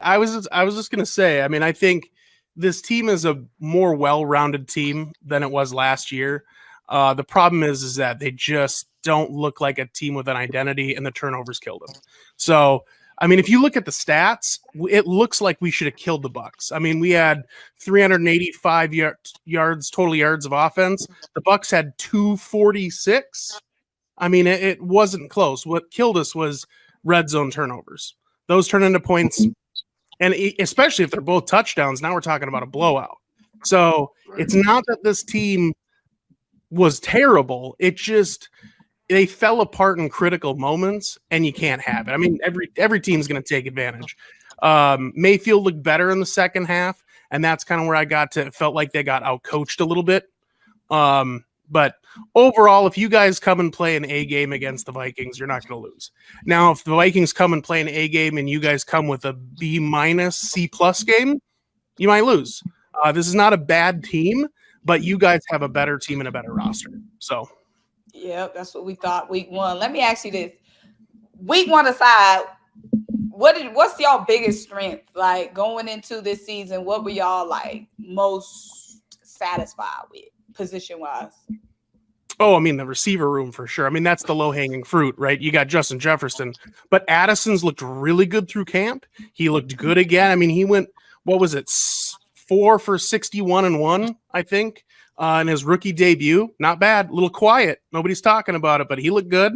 I was just gonna say, I mean, I think this team is a more well-rounded team than it was last year. The problem is that they just don't look like a team with an identity, and the turnovers killed them. So, I mean, if you look at the stats, it looks like we should have killed the Bucks. I mean, we had 385 yards total yards of offense. The Bucks had 246. I mean, it wasn't close. What killed us was red zone turnovers. Those turn into points, and especially if they're both touchdowns, now we're talking about a blowout. So it's not that this team was terrible. It just they fell apart in critical moments, and you can't have it. I mean, every team's going to take advantage. Mayfield looked better in the second half, and that's kind of where I got to. It felt like they got outcoached a little bit. But overall, if you guys come and play an A game against the Vikings, you're not going to lose. Now, if the Vikings come and play an A game and you guys come with a B minus, C plus game, you might lose. This is not a bad team, but you guys have a better team and a better roster. So, yep, that's what we thought week one. Let me ask you this. Week one aside, what's y'all biggest strength? Like going into this season, what were y'all like most satisfied with position-wise? Oh, I mean, the receiver room for sure. I mean, that's the low-hanging fruit, right? You got Justin Jefferson, but Addison's looked really good through camp. He looked good again. I mean, he went, what was it, 4 for 61 and 1, I think, in his rookie debut. Not bad. A little quiet. Nobody's talking about it, but he looked good.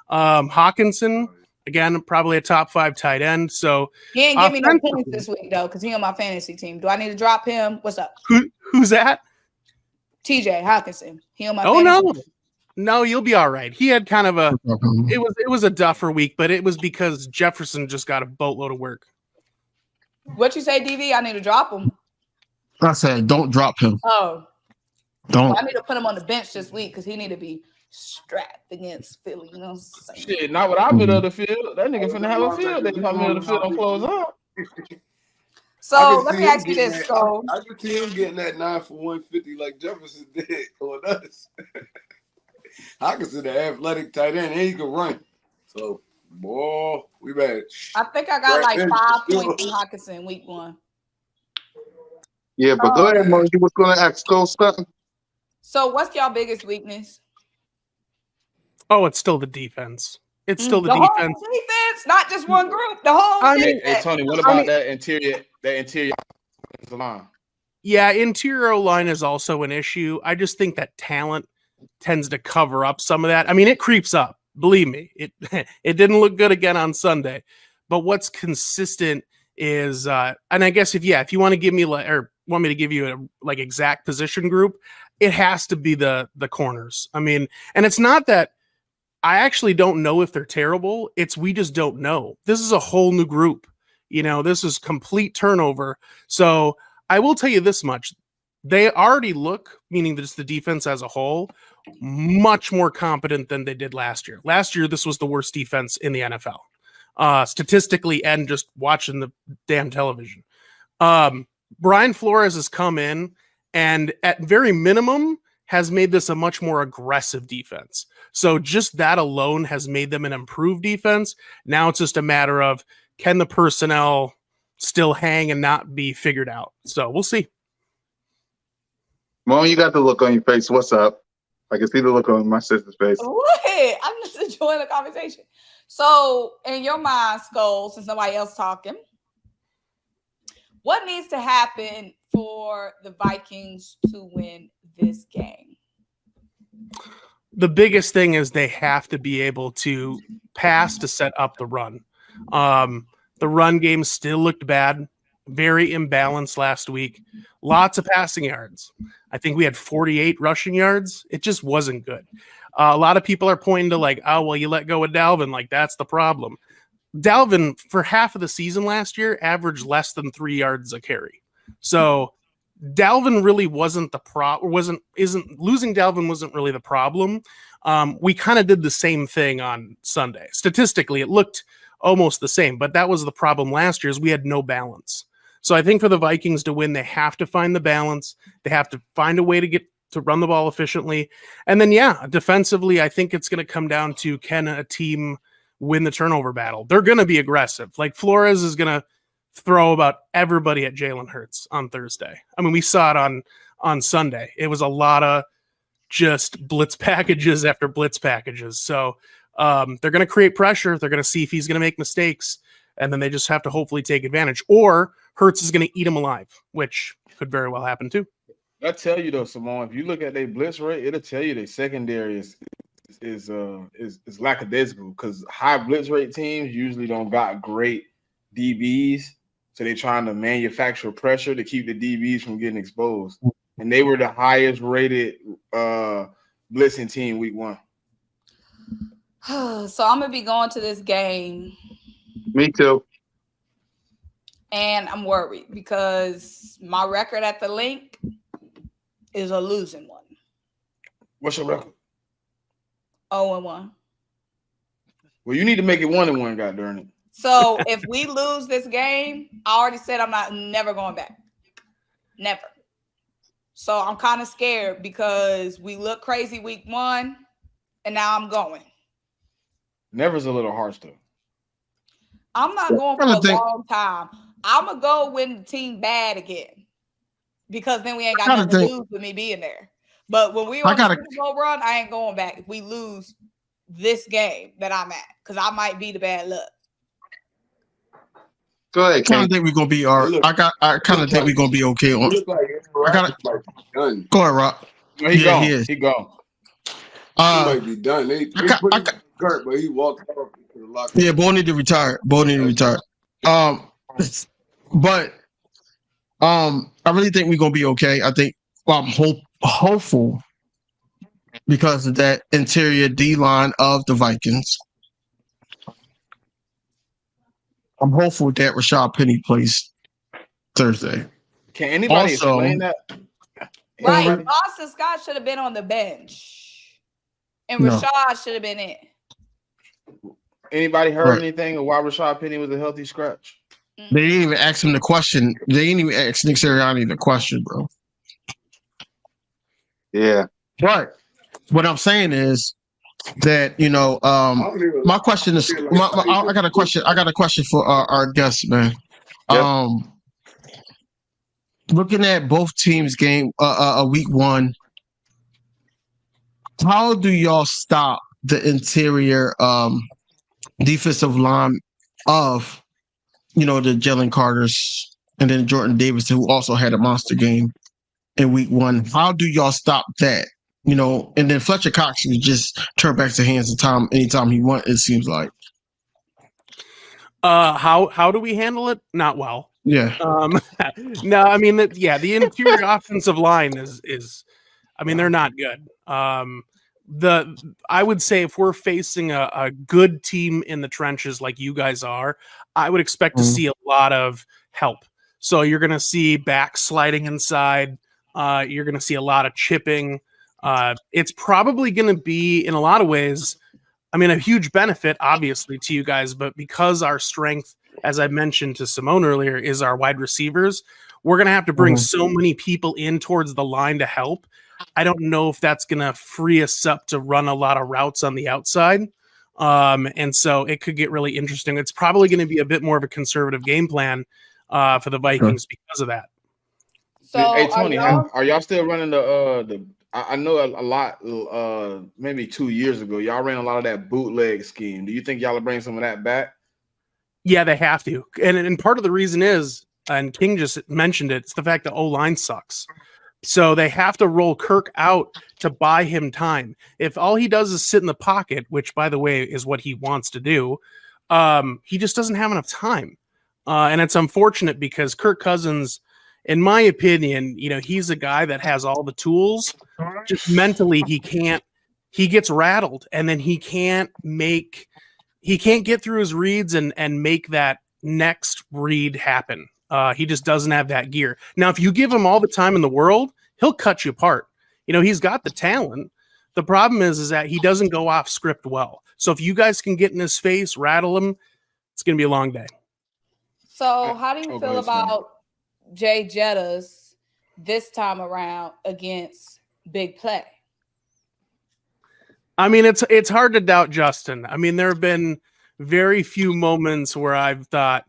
Hawkinson, again, probably a top 5 tight end. So he ain't give me no points this week, though, because he on my fantasy team. Do I need to drop him? What's up? Who's that? TJ Hawkinson. He on my fantasy team. No, you'll be all right. He had kind of it was a duffer week, but it was because Jefferson just got a boatload of work. What you say, DV? I need to drop him. I said, don't drop him. Oh, don't. Well, I need to put him on the bench this week because he need to be strapped against Philly. You know, shit. Not without middle of the field. That nigga finna have a field. They come middle of the field and close up. So let me ask you this. So I can see him getting that 9 for 150 like Jefferson did on us. Hawkinson, the athletic tight end, and he can run. So, boy, we bad. I think I got like 5 points in Hawkinson week one. Yeah, but go ahead, Mo. You was going to ask Cole something? So what's y'all biggest weakness? Oh, it's still the defense. It's still the defense. Whole defense, not just one group. The whole defense. Hey, Tony, what about that interior line? Yeah, interior line is also an issue. I just think that talent tends to cover up some of that. I mean, it creeps up. Believe me, it didn't look good again on Sunday. But what's consistent is, and I guess if you want to give me want me to give you a exact position group, it has to be the corners. I mean, and it's not that I actually don't know if they're terrible. It's we just don't know. This is a whole new group. You know, this is complete turnover. So I will tell you this much. They already look, meaning just the defense as a whole, much more competent than they did last year. Last year, this was the worst defense in the NFL, statistically and just watching the damn television. Brian Flores has come in and at very minimum has made this a much more aggressive defense. So just that alone has made them an improved defense. Now it's just a matter of can the personnel still hang and not be figured out? So we'll see. Mom, you got the look on your face. What's up? I can see the look on my sister's face. What? I'm just enjoying the conversation. So, in your mind, Skull, since nobody else talking, what needs to happen for the Vikings to win this game? The biggest thing is they have to be able to pass to set up the run. The run game still looked bad. Very imbalanced last week. Lots of passing yards. I think we had 48 rushing yards. It just wasn't good. A lot of people are pointing to you let go of Dalvin. That's the problem. Dalvin, for half of the season last year, averaged less than 3 yards a carry. So Dalvin really wasn't the losing Dalvin wasn't really the problem. We kind of did the same thing on Sunday. Statistically, it looked almost the same, but that was the problem last year is we had no balance. So I think for the Vikings to win, they have to find the balance. They have to find a way to run the ball efficiently. And then, defensively, I think it's going to come down to can a team win the turnover battle? They're going to be aggressive. Flores is going to throw about everybody at Jalen Hurts on Thursday. I mean, we saw it on Sunday. It was a lot of just blitz packages after blitz packages. So they're going to create pressure. They're going to see if he's going to make mistakes, and then they just have to hopefully take advantage. Or Hurts is going to eat him alive, which could very well happen too. I tell you though, Symone, if you look at their blitz rate, it'll tell you their secondary is lackadaisical because high blitz rate teams usually don't got great DBs, so they're trying to manufacture pressure to keep the DBs from getting exposed. And they were the highest rated blitzing team week 1. So I'm gonna be going to this game. Me too. And I'm worried because my record at the link is a losing one. What's your record? 0-1. Well, you need to make it 1-1, God darn it. So if we lose this game, I already said I'm never going back. Never. So I'm kind of scared because we look crazy week 1, and now I'm going. Never's a little harsh though. I'm not going for a long time. I'm gonna go when the team bad again, because then we ain't got nothing to lose with me being there. But when we on the Super Bowl run, I ain't going back if we lose this game that I'm at, because I might be the bad luck. Go ahead, I kind of think we're gonna be all right. I kind of think we're gonna be okay. Go ahead, Rock. No, he gone. He gone. He might be done. They put him hurt, but he walked off. Yeah, Bo need to retire. But I really think we're gonna be okay. I think I'm hopeful because of that interior D line of the Vikings. I'm hopeful that Rashad Penny plays Thursday. Can anybody explain that? Right, Boston Scott should have been on the bench, and Rashad should have been in. Anybody heard anything of why Rashad Penny was a healthy scratch? They didn't even ask him the question. They didn't even ask Nick Sirianni the question, bro. Yeah. But what I'm saying is that, my question is, I got a question. I got a question for our guests, man. Yep. Looking at both teams' game, week 1, how do y'all stop the interior defensive line of, the Jalen Carters and then Jordan Davis, who also had a monster game in week 1? How do y'all stop that? And then Fletcher Cox can just turn back to hands of Tom anytime he wants, it seems like. How do we handle it? Not well. Yeah. No, I mean the interior offensive line is they're not good. I would say if we're facing a good team in the trenches like you guys are, I would expect to see a lot of help. So you're going to see backsliding inside. You're going to see a lot of chipping. It's probably going to be, in a lot of ways, a huge benefit, obviously, to you guys. But because our strength, as I mentioned to Symone earlier, is our wide receivers, we're going to have to bring so many people in towards the line to help. I don't know if that's going to free us up to run a lot of routes on the outside. And so it could get really interesting. It's probably going to be a bit more of a conservative game plan for the Vikings because of that. So, hey, Tony, are y'all still running the I know a lot, maybe 2 years ago, y'all ran a lot of that bootleg scheme. Do you think y'all will bring some of that back? Yeah, they have to. And part of the reason is, and King just mentioned it, it's the fact that O-line sucks. So they have to roll Kirk out to buy him time. If all he does is sit in the pocket, which, by the way, is what he wants to do, he just doesn't have enough time. And it's unfortunate because Kirk Cousins, in my opinion, he's a guy that has all the tools. Just mentally, he gets rattled, and then he can't get through his reads and make that next read happen. He just doesn't have that gear. Now, if you give him all the time in the world, he'll cut you apart. He's got the talent. The problem is that he doesn't go off script well. So if you guys can get in his face, rattle him, it's going to be a long day. So how do you feel about Jay Jettas this time around against Big Play? It's hard to doubt Justin. There have been very few moments where I've thought,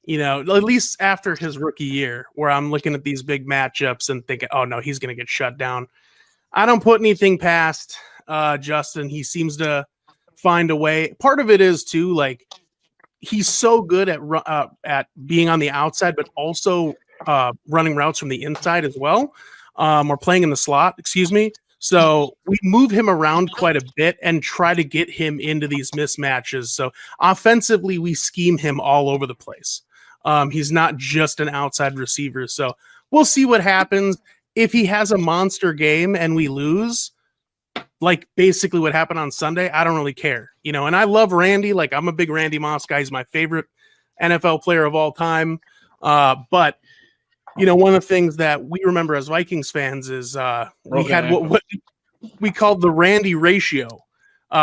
You know, at least after his rookie year, where I'm looking at these big matchups and thinking, oh no, he's going to get shut down. I don't put anything past Justin. He seems to find a way. Part of it is too, like, he's so good at being on the outside, but also running routes from the inside as well, or playing in the slot. Excuse me. So we move him around quite a bit and try to get him into these mismatches. So offensively, we scheme him all over the place. He's not just an outside receiver. So we'll see what happens. If he has a monster game and we lose, like basically what happened on Sunday, I don't really care, you know. And I love Randy. Like, I'm a big Randy Moss guy. He's my favorite NFL player of all time. But you know, one of the things that we remember as Vikings fans is we had what we called the Randy ratio,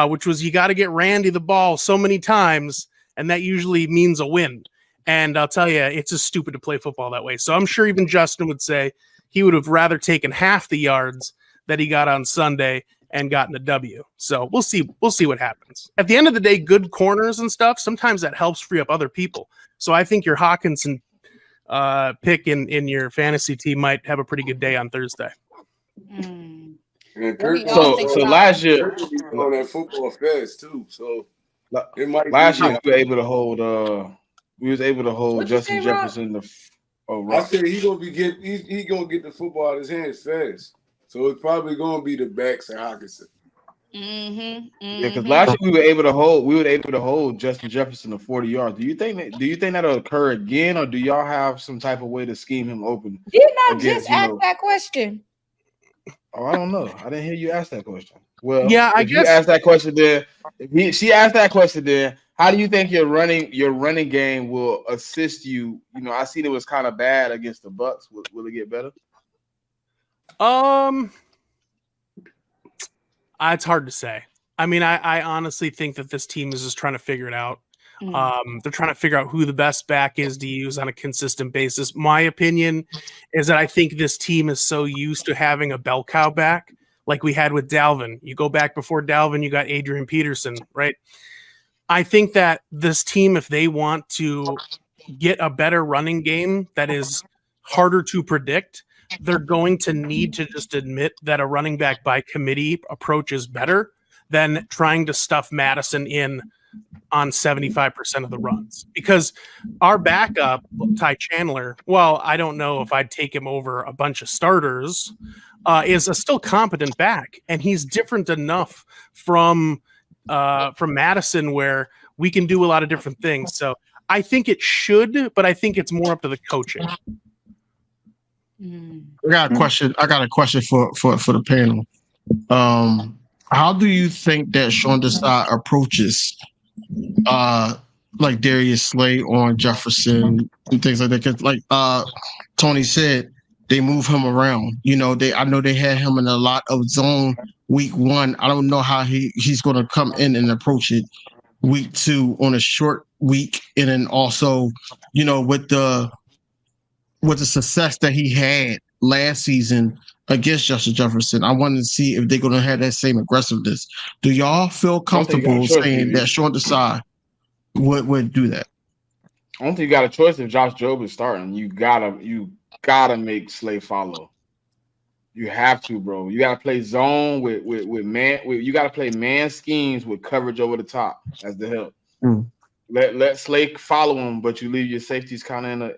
which was you got to get Randy the ball so many times, and that usually means a win. And I'll tell you, it's just stupid to play football that way. So I'm sure even Justin would say he would have rather taken half the yards that he got on Sunday and gotten a W. So we'll see what happens. At the end of the day, good corners and stuff, sometimes that helps free up other people. So I think your Hawkinson pick in your fantasy team might have a pretty good day on Thursday. Mm. So last year on that football fast too. So it might last year we were able to hold Justin Jefferson. I said he gonna get the football out of his hands fast. So it's probably gonna be the backs and Hawkinson. Yeah, because last year we were able to hold Justin Jefferson to 40 yards. Do you think that'll occur again, or do y'all have some type of way to scheme him open? Didn't I just ask that question? Oh, I don't know. I didn't hear you ask that question. Well, yeah, I guess you asked that question there. She asked that question there. How do you think your running game will assist you? You know, I seen it was kind of bad against the Bucks. Will it get better? It's hard to say. I mean, I honestly think that this team is just trying to figure it out. They're trying to figure out who the best back is to use on a consistent basis. My opinion is that I think this team is so used to having a bell cow back like we had with Dalvin. You go back before Dalvin, you got Adrian Peterson, right? I think that this team, if they want to get a better running game that is harder to predict, they're going to need to just admit that a running back by committee approach is better than trying to stuff Madison in on 75% of the runs. Because our backup, Ty Chandler, well, I don't know if I'd take him over a bunch of starters, is a still competent back. And he's different enough from Madison where we can do a lot of different things. So I think it should, but I think it's more up to the coaching. I got a question for the panel. How do you think that Sean Desai approaches like Darius Slay on Jefferson and things like that? Because like Tony said, they move him around. You know, I know they had him in a lot of zone week 1. I don't know how he's going to come in and approach it week 2 on a short week, and then also, you know, with the success that he had last season against Justin Jefferson, I wanted to see if they're going to have that same aggressiveness. Do y'all feel comfortable saying that Sean Desai would do that? I don't think you got a choice if Josh Jobe is starting. You gotta make Slay follow. You have to, bro. You gotta play zone with man. You gotta play man schemes with coverage over the top as the help. Let Slay follow him, but you leave your safeties kind of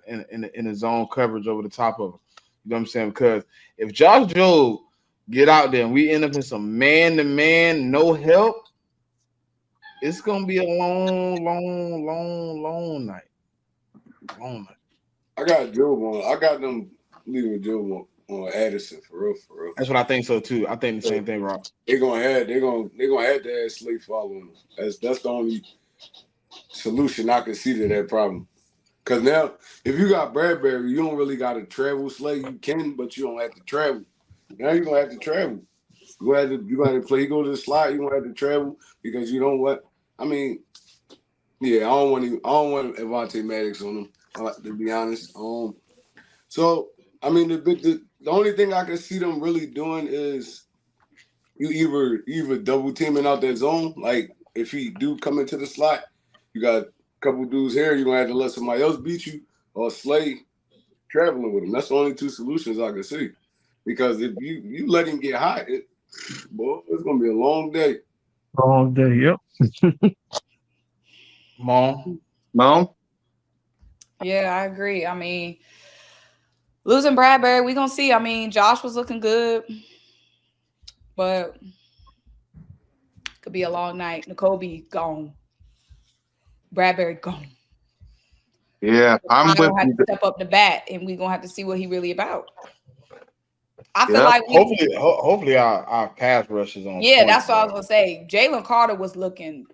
in a zone coverage over the top of him. You know what I'm saying? Because if Josh Jobe get out there and we end up in some man-to-man, no help, it's gonna be a long night. Long night. I got Jobe on. I got them leaving Jobe on Addison for real. That's what I think so too. I think the same thing, Rob. They're gonna have to add Slay following them. That's the only solution I can see to that problem. Because now, if you got Bradbury, you don't really got to travel Slay. You can, but you don't have to travel. Now you're gonna have to travel. You got to play. You go to the slot. You gonna have to travel because you know what? I mean, yeah, I don't want Avonte Maddox on him. To be honest. So I mean, the only thing I can see them really doing is you either double teaming out that zone. Like if he do come into the slot, you got couple dudes here, you're gonna have to let somebody else beat you or Slay traveling with him. That's the only two solutions I can see. Because if you let him get hot, boy, it's gonna be a long day. All day. Yep. Mom. Yeah, I agree. I mean, losing Bradbury, we gonna see. I mean, Josh was looking good, but could be a long night. N'Kobe gone. Bradbury gone. Yeah, I'm I with don't have you. to step up the bat, and we're gonna have to see what he really about. I feel Yep. like Hopefully our pass rush is on point. that's what I was gonna say. Jalen Carter was looking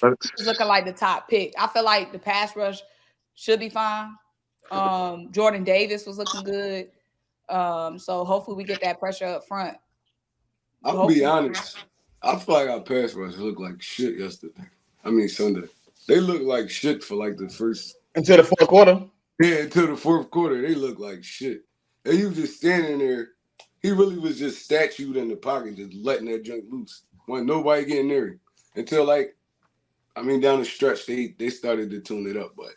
like the top pick. I feel like the pass rush should be fine. Jordan Davis was looking good. So hopefully we get that pressure up front. I'll be honest. I feel like our pass rush looked like shit yesterday. I mean Sunday. They looked like shit for like the first until the fourth quarter. Yeah, until the fourth quarter, they looked like shit. And you just standing there. He really was just statued in the pocket, just letting that junk loose. Wasn't nobody getting near him. Until down the stretch, they started to tune it up, but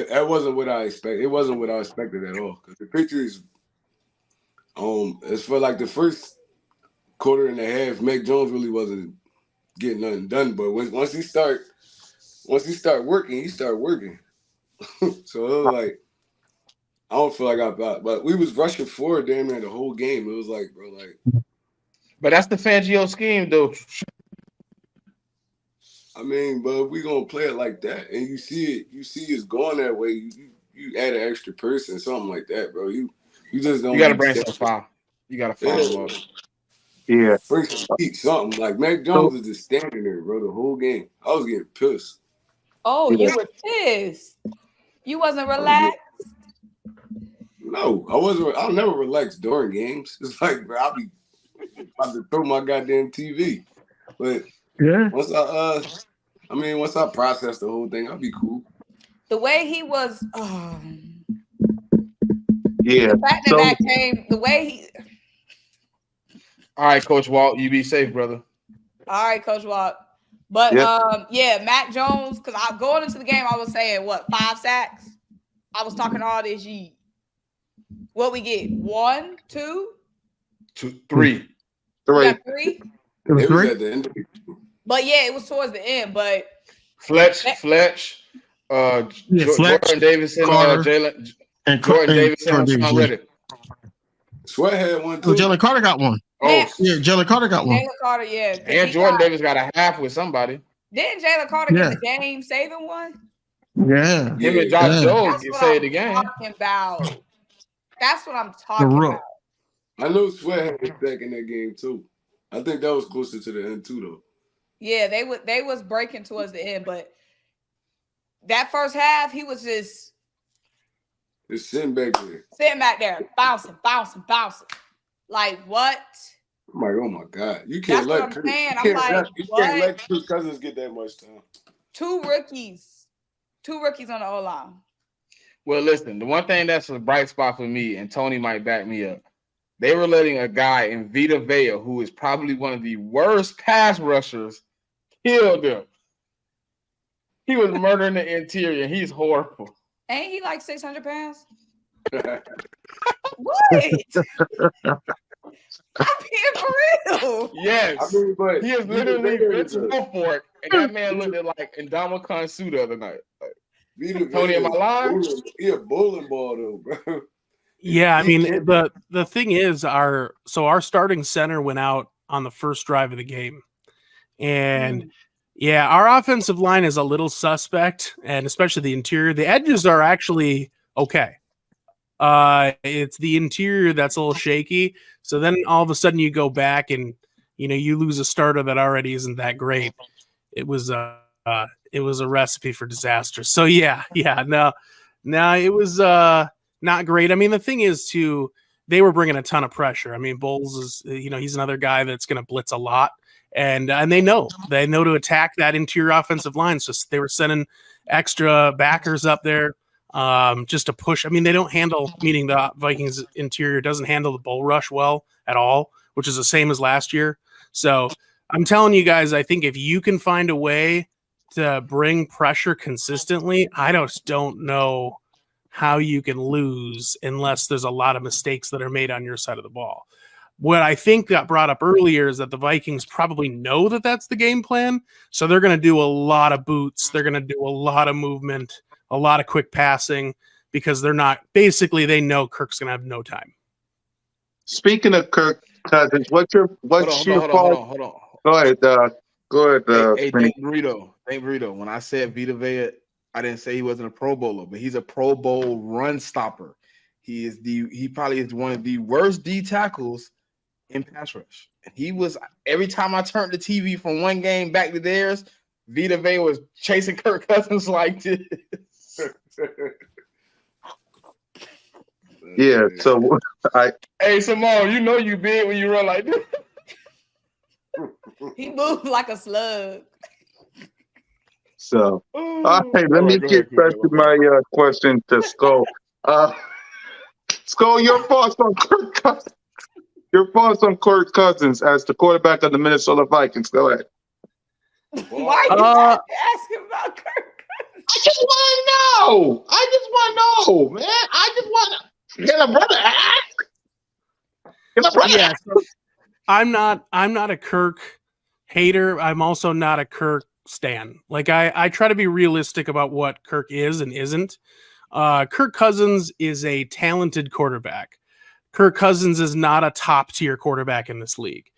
that wasn't what I expected. It wasn't what I expected at all. Because the Patriots, as for like the first quarter and a half, Mac Jones really wasn't getting nothing done. But once he start working, he started working. So it was like, I don't feel like I got, but we was rushing forward damn near the whole game. It was like, bro, like. But that's the Fangio scheme, though. I mean, but if we gonna play it like that, and you see it's going that way, you add an extra person, something like that, bro. You just don't. You gotta bring some fire. You gotta fire them up. Yeah. Bring some heat, something like Mac Jones is just standing there, bro, the whole game. I was getting pissed. Oh, you were pissed. You wasn't relaxed. No, I wasn't. I'll never relax during games. It's like, bro, I'll be about to throw my goddamn TV. But Yeah. once I process the whole thing, I'll be cool. The way he was, Yeah. the fact that came, the way he. All right, Coach Walt, you be safe, brother. All right, Coach Walt. But Mac Jones, because I going into the game, I was saying 5 sacks. I was talking all this yeet. What we get? 1, 2, 2, 3. 3. Got 3. It was 3 at the end. But yeah, it was towards the end. But Fletch, Jordan Davidson, Jalen, and Jordan Davidson, and Sean Reddick. Sweat had one too. Jalen Carter got one. Yeah, Jalen Carter got one. Jalen Carter, yeah. And Jordan Davis got a half with somebody. Didn't Jalen Carter get the game saving one? Yeah. Him and Josh Jones saved the game. That's what I'm talking about. I know Sweat had a sack in that game too. I think that was closer to the end too, though. Yeah, they was breaking towards the end, but that first half, he was just sitting back there, bouncing. Like what? I'm like, oh my God, you can't let Kirk Cousins get that much time. Two rookies on the O-line. Well, listen, the one thing that's a bright spot for me, and Tony might back me up, they were letting a guy in Vita Vea, who is probably one of the worst pass rushers, kill them. He was murdering the interior. He's horrible. Ain't he like 600 pounds? What? I'm being for real. Yes. I mean, but he is literally Vince Wilfork, and that man looked at like Ndamukong Suh the other night. Like, Tony, am I lying? He a bowling ball though, bro. Yeah, I mean the thing is our starting center went out on the first drive of the game, and yeah, our offensive line is a little suspect, and especially the interior. The edges are actually okay. It's the interior that's a little shaky. So then all of a sudden you go back and you lose a starter that already isn't that great. It was a recipe for disaster. So no, it was not great. I mean, the thing is too, they were bringing a ton of pressure. I mean, Bowles is he's another guy that's going to blitz a lot, and they know to attack that interior offensive line. So they were sending extra backers up there. Just to push. I mean, they don't handle, meaning the Vikings interior doesn't handle the bull rush well at all, which is the same as last year. So I'm telling you guys, I think if you can find a way to bring pressure consistently, I just don't know how you can lose unless there's a lot of mistakes that are made on your side of the ball. What I think got brought up earlier is that the Vikings probably know that that's the game plan, so they're going to do a lot of boots. They're going to do a lot of movement, a lot of quick passing, because they know Kirk's going to have no time. Speaking of Kirk Cousins, what's your fault? Hold on. Go ahead. Hey, Vinny. Thank Burrito. When I said Vita Vea, I didn't say he wasn't a Pro Bowler, but he's a Pro Bowl run stopper. He probably is one of the worst D tackles in pass rush. And he was, every time I turned the TV from one game back to theirs, Vita Vea was chasing Kirk Cousins like this. Yeah, so Hey, Symone, you know you big when you run like this. He moved like a slug. So, all right, let me get back to my question to Skull. Skull, your thoughts on Kirk Cousins? Your thoughts on Kirk Cousins as the quarterback of the Minnesota Vikings? Go ahead. Why are you asking about Kirk? I just want to know. Man. I just want to. Can a brother ask? Yeah, so I'm not a Kirk hater. I'm also not a Kirk stan. Like I try to be realistic about what Kirk is and isn't. Kirk Cousins is a talented quarterback. Kirk Cousins is not a top tier quarterback in this league.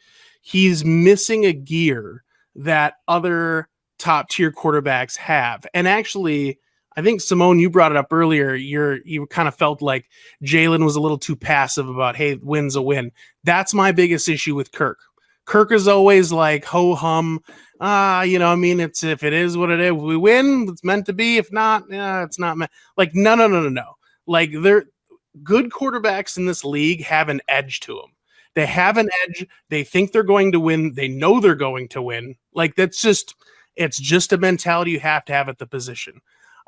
He's missing a gear that other top tier quarterbacks have. And actually, I think, Symone, you brought it up earlier. You kind of felt like Jalen was a little too passive about, hey, win's a win. That's my biggest issue with Kirk. Kirk is always like ho-hum. It's if it is what it is. We win, it's meant to be. If not, it's not meant. Like, no. Like, they're good quarterbacks in this league have an edge to them. They have an edge. They think they're going to win. They know they're going to win. Like, it's just a mentality you have to have at the position.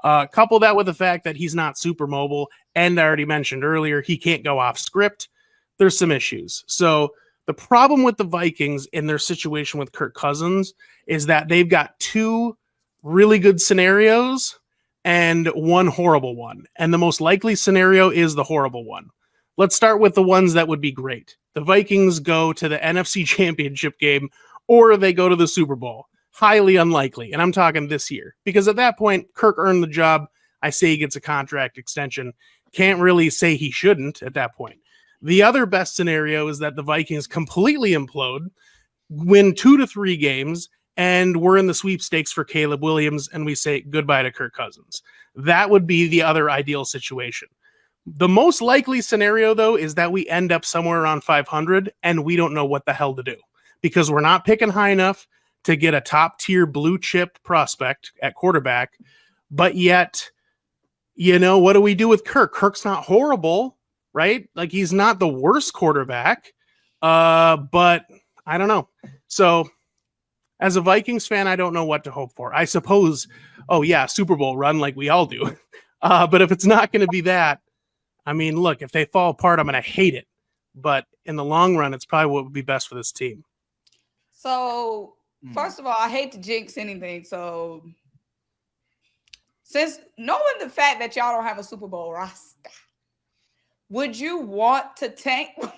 Couple that with the fact that he's not super mobile, and I already mentioned earlier, he can't go off script. There's some issues. So the problem with the Vikings in their situation with Kirk Cousins is that they've got two really good scenarios and one horrible one. And the most likely scenario is the horrible one. Let's start with the ones that would be great. The Vikings go to the NFC Championship game, or they go to the Super Bowl. Highly unlikely, and I'm talking this year, because at that point, Kirk earned the job. I say he gets a contract extension. Can't really say he shouldn't at that point. The other best scenario is that the Vikings completely implode, win 2 to 3 games, and we're in the sweepstakes for Caleb Williams, and we say goodbye to Kirk Cousins. That would be the other ideal situation. The most likely scenario, though, is that we end up somewhere around 500, and we don't know what the hell to do, because we're not picking high enough to get a top-tier blue-chip prospect at quarterback, but yet, what do we do with Kirk? Kirk's not horrible, right? Like, he's not the worst quarterback, but I don't know. So, as a Vikings fan, I don't know what to hope for. I suppose, Super Bowl run like we all do. But if it's not going to be that, I mean, look, if they fall apart, I'm going to hate it. But in the long run, it's probably what would be best for this team. So, first of all, I hate to jinx anything. So, since knowing the fact that y'all don't have a Super Bowl roster, would you want to tank? I'm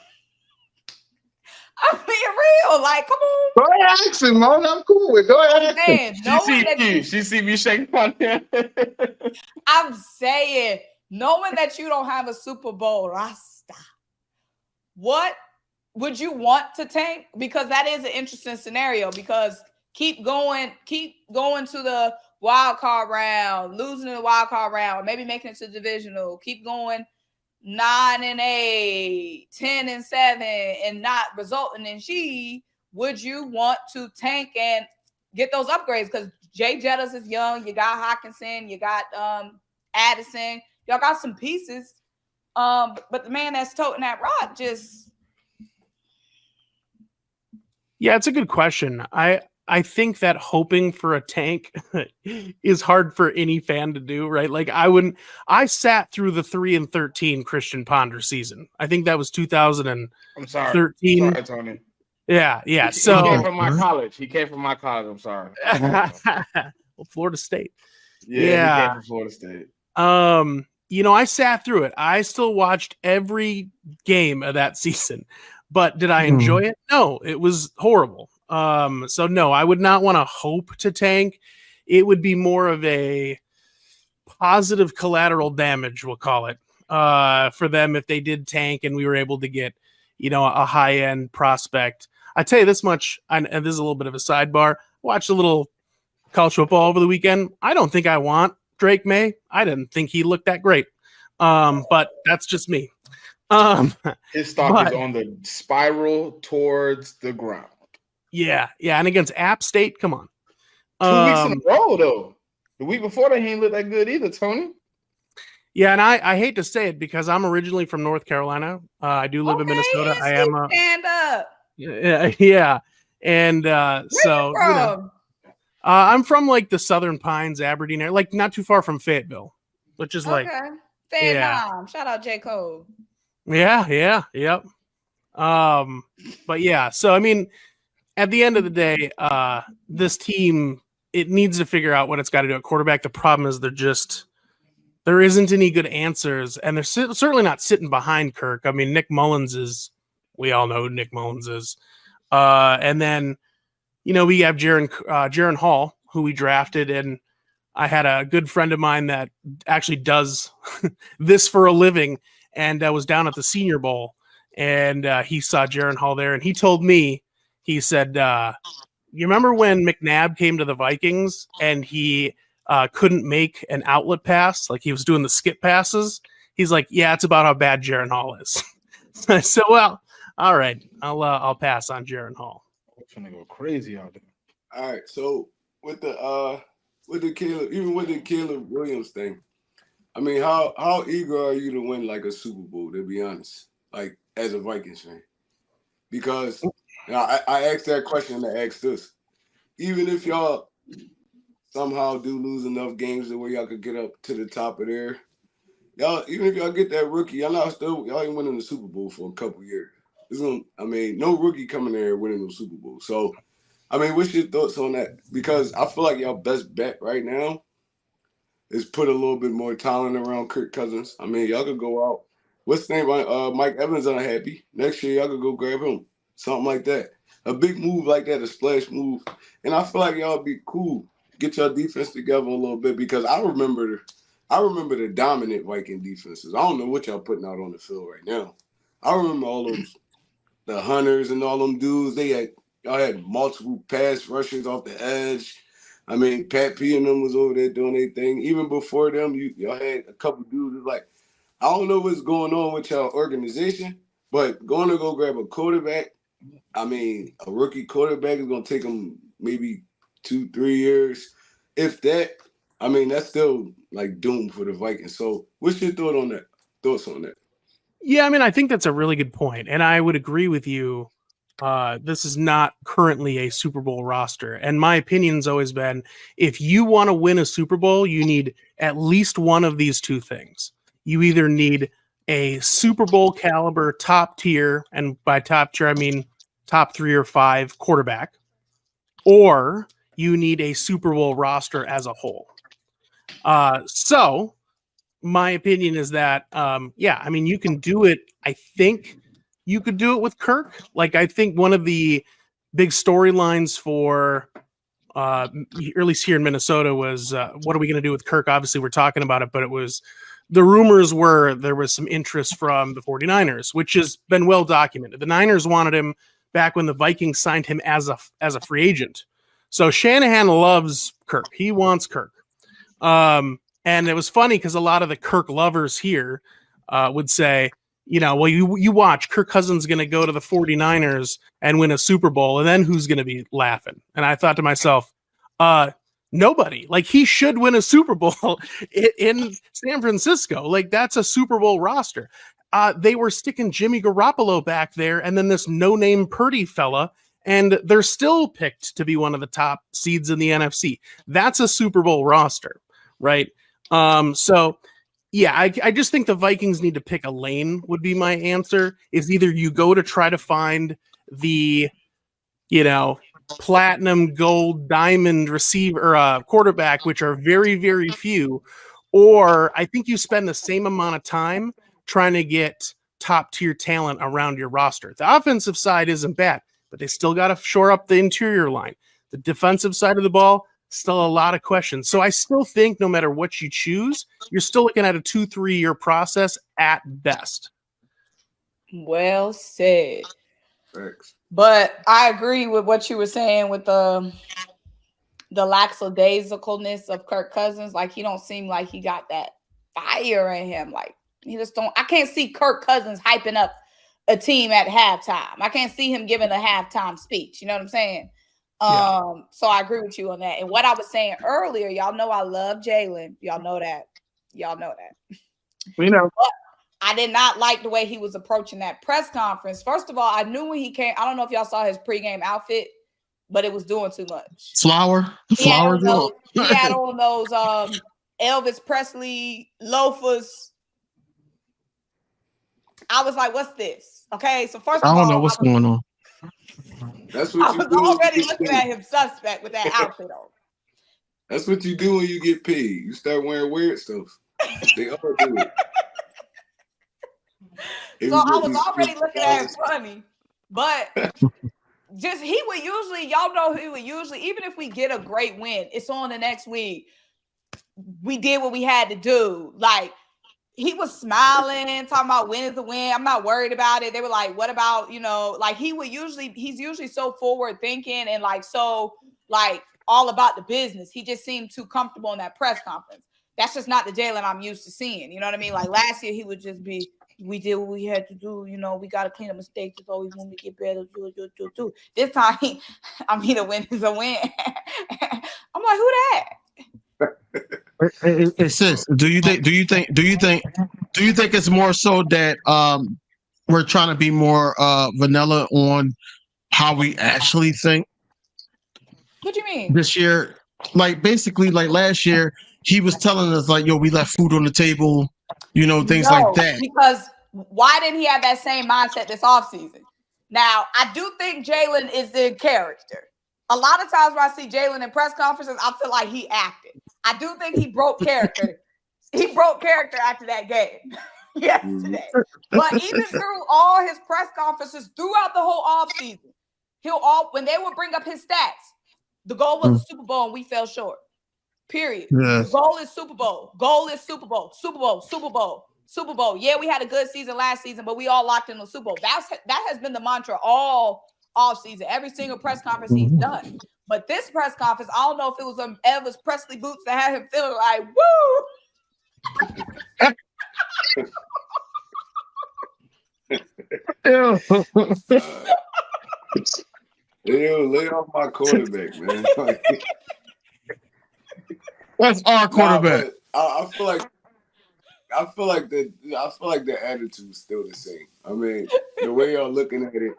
being real. Like, come on. Go ahead, ask him, man. I'm cool with it. Go ahead, ask him. She see me shaking my head. I'm saying, knowing that you don't have a Super Bowl roster, what would you want to tank? Because that is an interesting scenario, because keep going to the wild card round, losing in the wild card round, maybe making it to divisional, keep going 9-8, 10-7, and not resulting in G. Would you want to tank and get those upgrades? Because Jay Jettis is young. You got Hawkinson. You got Addison. Y'all got some pieces. But the man that's toting that rock just... Yeah, it's a good question. I think that hoping for a tank is hard for any fan to do, right? Like, I sat through the 3-13 Christian Ponder season. I think that was 2013. I'm sorry, Tony. Yeah. He So came from my college. I'm sorry. well, Florida State. Yeah, he came from Florida State. I sat through it. I still watched every game of that season, but did I enjoy it? No, it was horrible. So no, I would not want to hope to tank. It would be more of a positive collateral damage, we'll call it, for them if they did tank and we were able to get, a high end prospect. I tell you this much, and this is a little bit of a sidebar. Watched a little college football over the weekend. I don't think I want Drake May. I didn't think he looked that great. But that's just me. His stock is on the spiral towards the ground. Yeah. And against App State, come on. 2 weeks in a row, though. The week before, they ain't look that good either, Tony. Yeah, and I hate to say it because I'm originally from North Carolina. I do live in Minnesota. I am stand up. Yeah. And Where so you from? I'm from like the Southern Pines, Aberdeen area, like not too far from Fayetteville, which is like Vietnam. Shout out J. Cole. Yeah, yep. But yeah, so I mean, at the end of the day, this team, it needs to figure out what it's got to do at quarterback. The problem is there isn't any good answers, and they're certainly not sitting behind Kirk. I mean, we all know who Nick Mullins is. And then, we have Jaron Hall, who we drafted, and I had a good friend of mine that actually does this for a living, and was down at the Senior Bowl, and he saw Jaron Hall there, and he told me, he said, you remember when McNabb came to the Vikings and he couldn't make an outlet pass, like he was doing the skip passes? He's like, yeah, it's about how bad Jaron Hall is. So, well, all right, I'll pass on Jaron Hall. I'm trying to go crazy out there. All right, so with the Caleb Williams thing, I mean, how eager are you to win like a Super Bowl? To be honest, like as a Vikings fan, because I asked that question to ask this. Even if y'all somehow do lose enough games to where y'all could get up to the top of there, even if y'all get that rookie, y'all ain't winning the Super Bowl for a couple years. No rookie coming there winning the Super Bowl. So, I mean, what's your thoughts on that? Because I feel like y'all best bet right now is put a little bit more talent around Kirk Cousins. I mean, y'all could go out. What's the name? Mike Evans unhappy. Next year, y'all could go grab him. Something like that. A big move like that, a splash move. And I feel like y'all be cool. Get your defense together a little bit, because I remember the dominant Viking defenses. I don't know what y'all putting out on the field right now. I remember all the Hunters and all them dudes. Y'all had multiple pass rushers off the edge. I mean, Pat P and them was over there doing their thing. Even before them, y'all had a couple dudes like, I don't know what's going on with y'all organization, but going to go grab a quarterback, I mean, a rookie quarterback is going to take them maybe 2-3 years. If that, I mean, that's still like doomed for the Vikings. So what's your thoughts on that? Yeah, I mean, I think that's a really good point, and I would agree with you. This is not currently a Super Bowl roster, and my opinion's always been, if you want to win a Super Bowl, you need at least one of these two things. You either need a Super Bowl caliber top tier, and by top tier I mean top 3 or 5 quarterback, or you need a Super Bowl roster as a whole. So my opinion is that, I mean, you can do it. I think you could do it with Kirk. Like, I think one of the big storylines for, at least here in Minnesota, was what are we going to do with Kirk? Obviously, we're talking about it, but the rumors were there was some interest from the 49ers, which has been well documented. The Niners wanted him back when the Vikings signed him as a free agent. So Shanahan loves Kirk. He wants Kirk. And it was funny because a lot of the Kirk lovers here would say, well, you watch, Kirk Cousins going to go to the 49ers and win a Super Bowl, and then who's going to be laughing? And I thought to myself, nobody. Like, he should win a Super Bowl in San Francisco. Like, that's a Super Bowl roster. They were sticking Jimmy Garoppolo back there, and then this no-name Purdy fella, and they're still picked to be one of the top seeds in the NFC. That's a Super Bowl roster, right? So yeah, I just think the Vikings need to pick a lane would be my answer. Is either you go to try to find the platinum, gold, diamond receiver quarterback, which are very, very few, or I think you spend the same amount of time trying to get top tier talent around your roster. The offensive side isn't bad, but they still got to shore up the interior line. The defensive side of the ball, still a lot of questions. So I still think no matter what you choose, you're still looking at a 2-3 year process at best. Well said. Thanks. But I agree with what you were saying with the lackadaisicalness of Kirk Cousins. Like, he don't seem like he got that fire in him. Like, he just don't. I can't see Kirk Cousins hyping up a team at halftime. I can't see him giving a halftime speech. You know what I'm saying? Yeah. So I agree with you on that. And what I was saying earlier, y'all know I love Jalen. Y'all know that. We know. But I did not like the way he was approaching that press conference. First of all, I knew when he came. I don't know if y'all saw his pregame outfit, but it was doing too much. He had on those Elvis Presley loafers. I was like, "What's this?" Okay, so first of all, I don't know what's going on. That's what I you was do. already looking at him suspect with that outfit on. That's what you do when you get paid. You start wearing weird stuff. They all do it. So I was already looking at him funny, but just he would usually, even if we get a great win, it's on the next week. We did what we had to do. Like, he was smiling, talking about win is the win. I'm not worried about it. They were like, what about, like he's usually so forward thinking and like, so like all about the business. He just seemed too comfortable in that press conference. That's just not the Jalen I'm used to seeing. You know what I mean? Like last year, he would just be, we did what we had to do. We got to clean up mistakes. It's always when we get better. Do. This time, a win is a win. I'm like, who that? It says, do you think it's more so that we're trying to be more vanilla on how we actually think? What do you mean? This year, like basically like last year, he was telling us like, yo, we left food on the table, things like that. Because why didn't he have that same mindset this offseason? Now, I do think Jalen is in character. A lot of times when I see Jalen in press conferences, I feel like he acted. I do think he broke character. He broke character after that game yesterday. But even through all his press conferences throughout the whole offseason, when they would bring up his stats, the goal was the Super Bowl and we fell short. Period. Yes. The goal is Super Bowl. Goal is Super Bowl. Super Bowl. Super Bowl. Super Bowl. Yeah, we had a good season last season, but we all locked in the Super Bowl. That has been the mantra all offseason. Every single press conference he's done. But this press conference, I don't know if it was them Elvis Presley boots that had him feeling like, woo. Lay off my quarterback, man. That's our quarterback. I feel like the attitude's still the same. I mean, the way y'all looking at it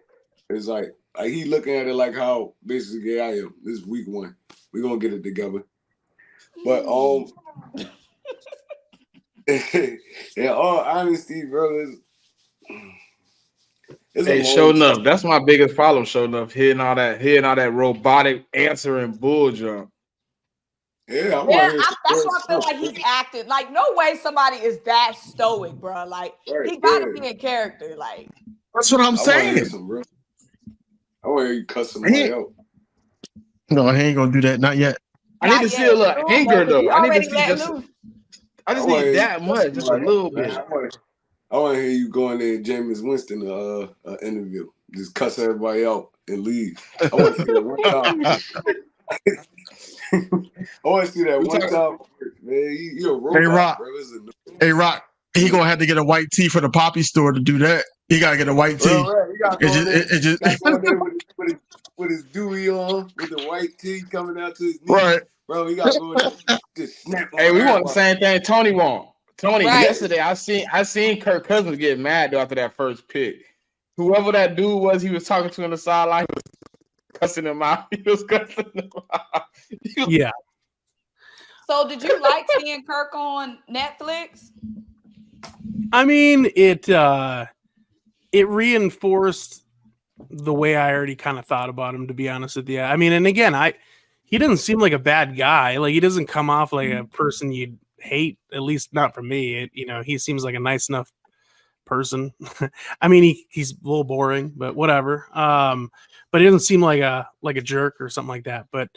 is like he looking at it like how basically I am. This is week 1. We're gonna get it together. But in all honesty, bro, Hey, show enough. That's my biggest problem. Show enough. Hearing all that robotic answering bull jump. Yeah, that's why I feel like he's acting. Like, no way somebody is that stoic, bro. Like, he gotta be in character. Like, that's what I'm saying. I want to hear you cuss somebody out. No, he ain't gonna do that. Not yet. I need to see a little anger though. I need to see I just need that much, just a little bit. I want to hear you go in there and Jameis Winston interview. Just cuss everybody out and leave. I want to see that one time. I want to see that one time. Man, you're a robot, hey, Rock. bro. Hey, Rock. He gonna have to get a white tee for the Poppy store to do that. He gotta get a white tee. Right. He got going there with his Dewey on, with the white tee coming out to his knee. Right. Bro, he got to go there just snap on. Hey, we want the same thing Tony want. Tony, right. Yesterday I seen Kirk Cousins get mad after that first pick. Whoever that dude was he was talking to on the sideline, he was cussing him out. Yeah. So did you like seeing Kirk on Netflix? I mean, it reinforced the way I already kind of thought about him, to be honest with you. I mean, and again, he doesn't seem like a bad guy. Like, he doesn't come off like a person you'd hate, at least not from me. He seems like a nice enough person. I mean, he's a little boring, but whatever. But he doesn't seem like a jerk or something like that. But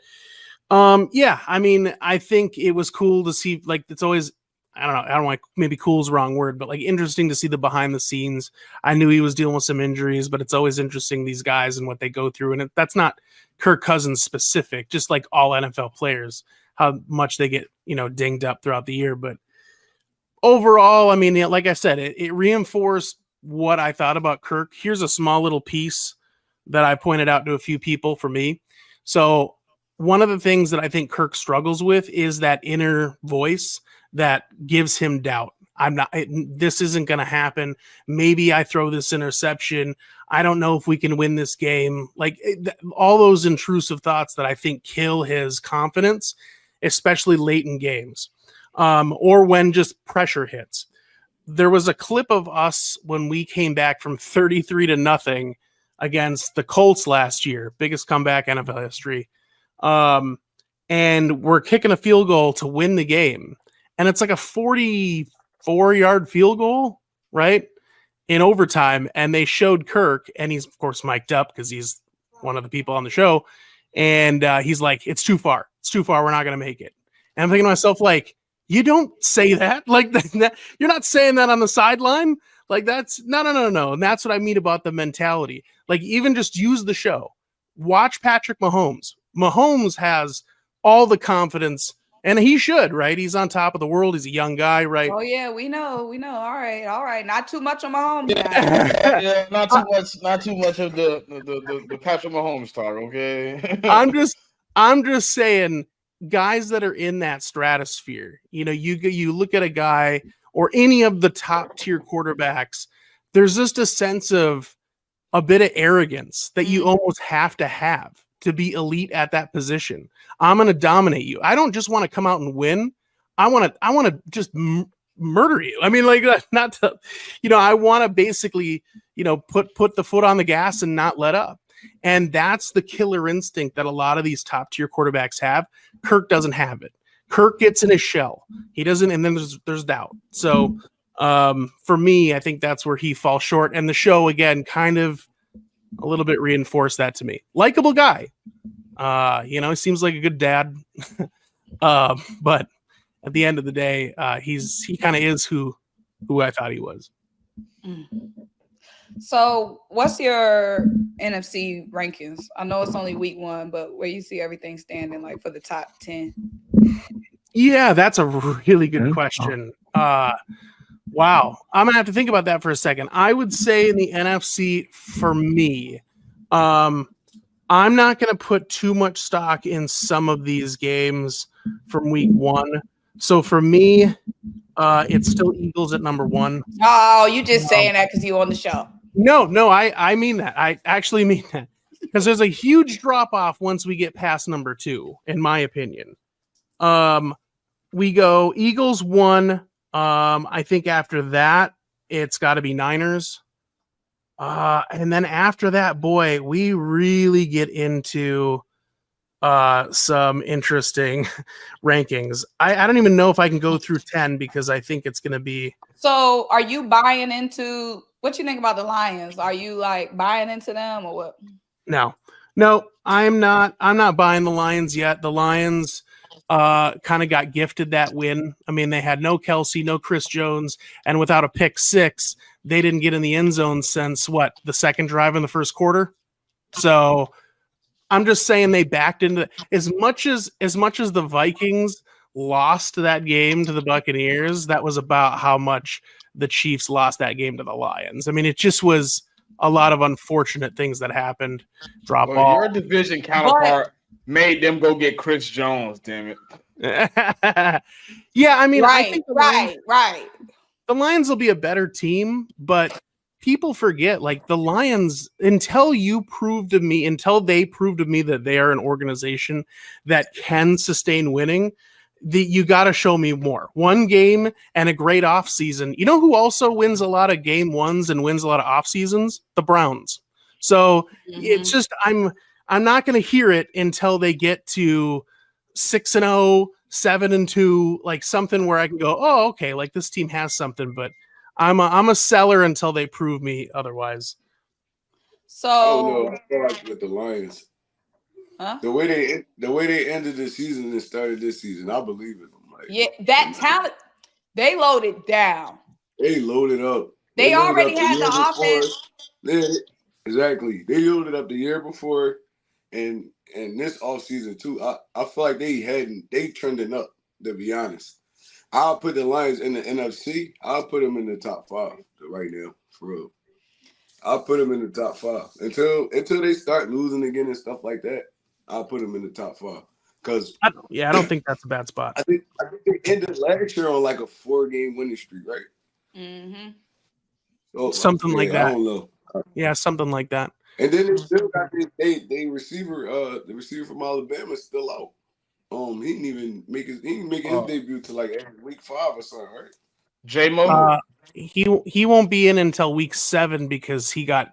yeah, I mean, I think it was cool to see, like, it's always, I don't like, maybe cool is the wrong word, but like interesting to see the behind the scenes. I knew he was dealing with some injuries, but it's always interesting, these guys and what they go through. And that's not Kirk Cousins specific, just like all NFL players, how much they get, dinged up throughout the year. But overall, I mean, like I said, it reinforced what I thought about Kirk. Here's a small little piece that I pointed out to a few people for me. So one of the things that I think Kirk struggles with is that inner voice that gives him doubt. This isn't going to happen. Maybe I throw this interception. I don't know if we can win this game. Like, all those intrusive thoughts that I think kill his confidence, especially late in games, or when just pressure hits. There was a clip of us when we came back from 33-0 against the Colts last year, biggest comeback in NFL history. And we're kicking a field goal to win the game. And it's like a 44-yard field goal, right? In overtime. And they showed Kirk, and he's, of course, mic'd up because he's one of the people on the show. And he's like, it's too far. It's too far. We're not going to make it. And I'm thinking to myself, like, you don't say that. Like, that, you're not saying that on the sideline. Like, that's no. And that's what I mean about the mentality. Like, even just use the show. Watch Patrick Mahomes. Mahomes has all the confidence, and he should, right? He's on top of the world. He's a young guy, right? Oh yeah, we know. All right. Not too much on Mahomes, guys. Yeah, not too much of the Patrick Mahomes talk, okay? I'm just saying, guys that are in that stratosphere, you look at a guy or any of the top tier quarterbacks, there's just a sense of a bit of arrogance that you almost have to be elite at that position. I'm going to dominate you. I don't just want to come out and win. I want to just murder you. I mean, like, not to, I want to basically, put the foot on the gas and not let up. And that's the killer instinct that a lot of these top tier quarterbacks have. Kirk doesn't have it. Kirk gets in his shell. He doesn't. And then there's doubt. So for me, I think that's where he falls short. And the show, again, kind of a little bit reinforced that to me. Likable guy. He seems like a good dad. But at the end of the day, he kind of is who I thought he was. So what's your NFC rankings? I know it's only week 1, but where you see everything standing, like, for the top 10? Yeah, that's a really good question. Wow. I'm going to have to think about that for a second. I would say in the NFC, for me, I'm not going to put too much stock in some of these games from week 1. So for me, it's still Eagles at number 1. Oh, you just saying that because you on the show. No, I mean that. I actually mean that. Because there's a huge drop-off once we get past number 2, in my opinion. We go Eagles 1. I think after that, it's got to be Niners. And then after that, boy, we really get into some interesting rankings. I don't even know if I can go through 10 because I think it's going to be. So are you buying into what you think about the Lions? Are you like buying into them or what? No, I'm not buying the Lions yet. The Lions kind of got gifted that win. I mean, they had no Kelsey, no Chris Jones, and without a pick 6, they didn't get in the end zone since the second drive in the first quarter. So I'm just saying they backed into as much as the Vikings lost that game to the Buccaneers. That was about how much the Chiefs lost that game to the Lions. I mean, it just was a lot of unfortunate things that happened. Drop ball. Your division counterpart made them go get Chris Jones. Damn it. Yeah, I mean, right, I think right. The Lions will be a better team, but people forget, like, the Lions, until they prove to me that they are an organization that can sustain winning, you got to show me more. One game and a great offseason. You know who also wins a lot of game ones and wins a lot of off seasons? The Browns. So it's Mhm. just I'm not going to hear it until they get to 6-0, 7-2, like something where I can go, oh, okay, like this team has something. But I'm a seller until they prove me otherwise. Oh no, So, I feel like with the Lions, huh? the way they ended the season and started this season, I believe in them. Like, Yeah, that talent, they loaded down. they loaded up. They Loaded already up the had year the before. offense. Yeah, exactly. They loaded up the year before, and this offseason too. I feel like they trending up. To be honest, I'll put the Lions in the NFC. I'll put them in the top 5 right now, for real. I'll put them in the top 5 until they start losing again and stuff like that. I'll put them in the top 5 because I don't think that's a bad spot. I think they ended last year on like a 4-game winning streak, right? Mm-hmm. So Something like I that. don't know. Yeah, something like that. And then they still got they receiver, the receiver from Alabama is still out. He didn't even make his debut to like week 5 or something, right? J-Mo. He won't be in until week 7 because he got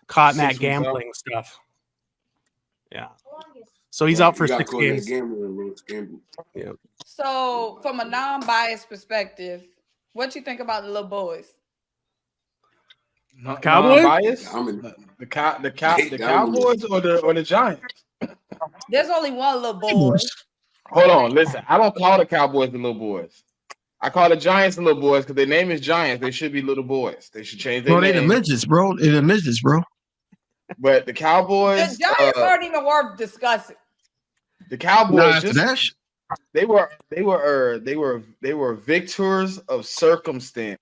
caught in that 6 weeks out. gambling stuff. Yeah. So he's out for He got 6 caught in that games. gambling. Yeah. So, from a non-biased perspective, what you think about the little boys? Cowboys? Non-biased? Dominant. The Cowboys or the Giants? There's only one little boy. Hold on, listen. I don't call the Cowboys the little boys. I call the Giants the little boys because their name is Giants. They should be little boys. They should change their Bro, they the name. midgets, bro. They the midgets, bro. But the Cowboys, The Giants aren't even worth discussing. the Cowboys, Nah, just that shit. they were victors of circumstance.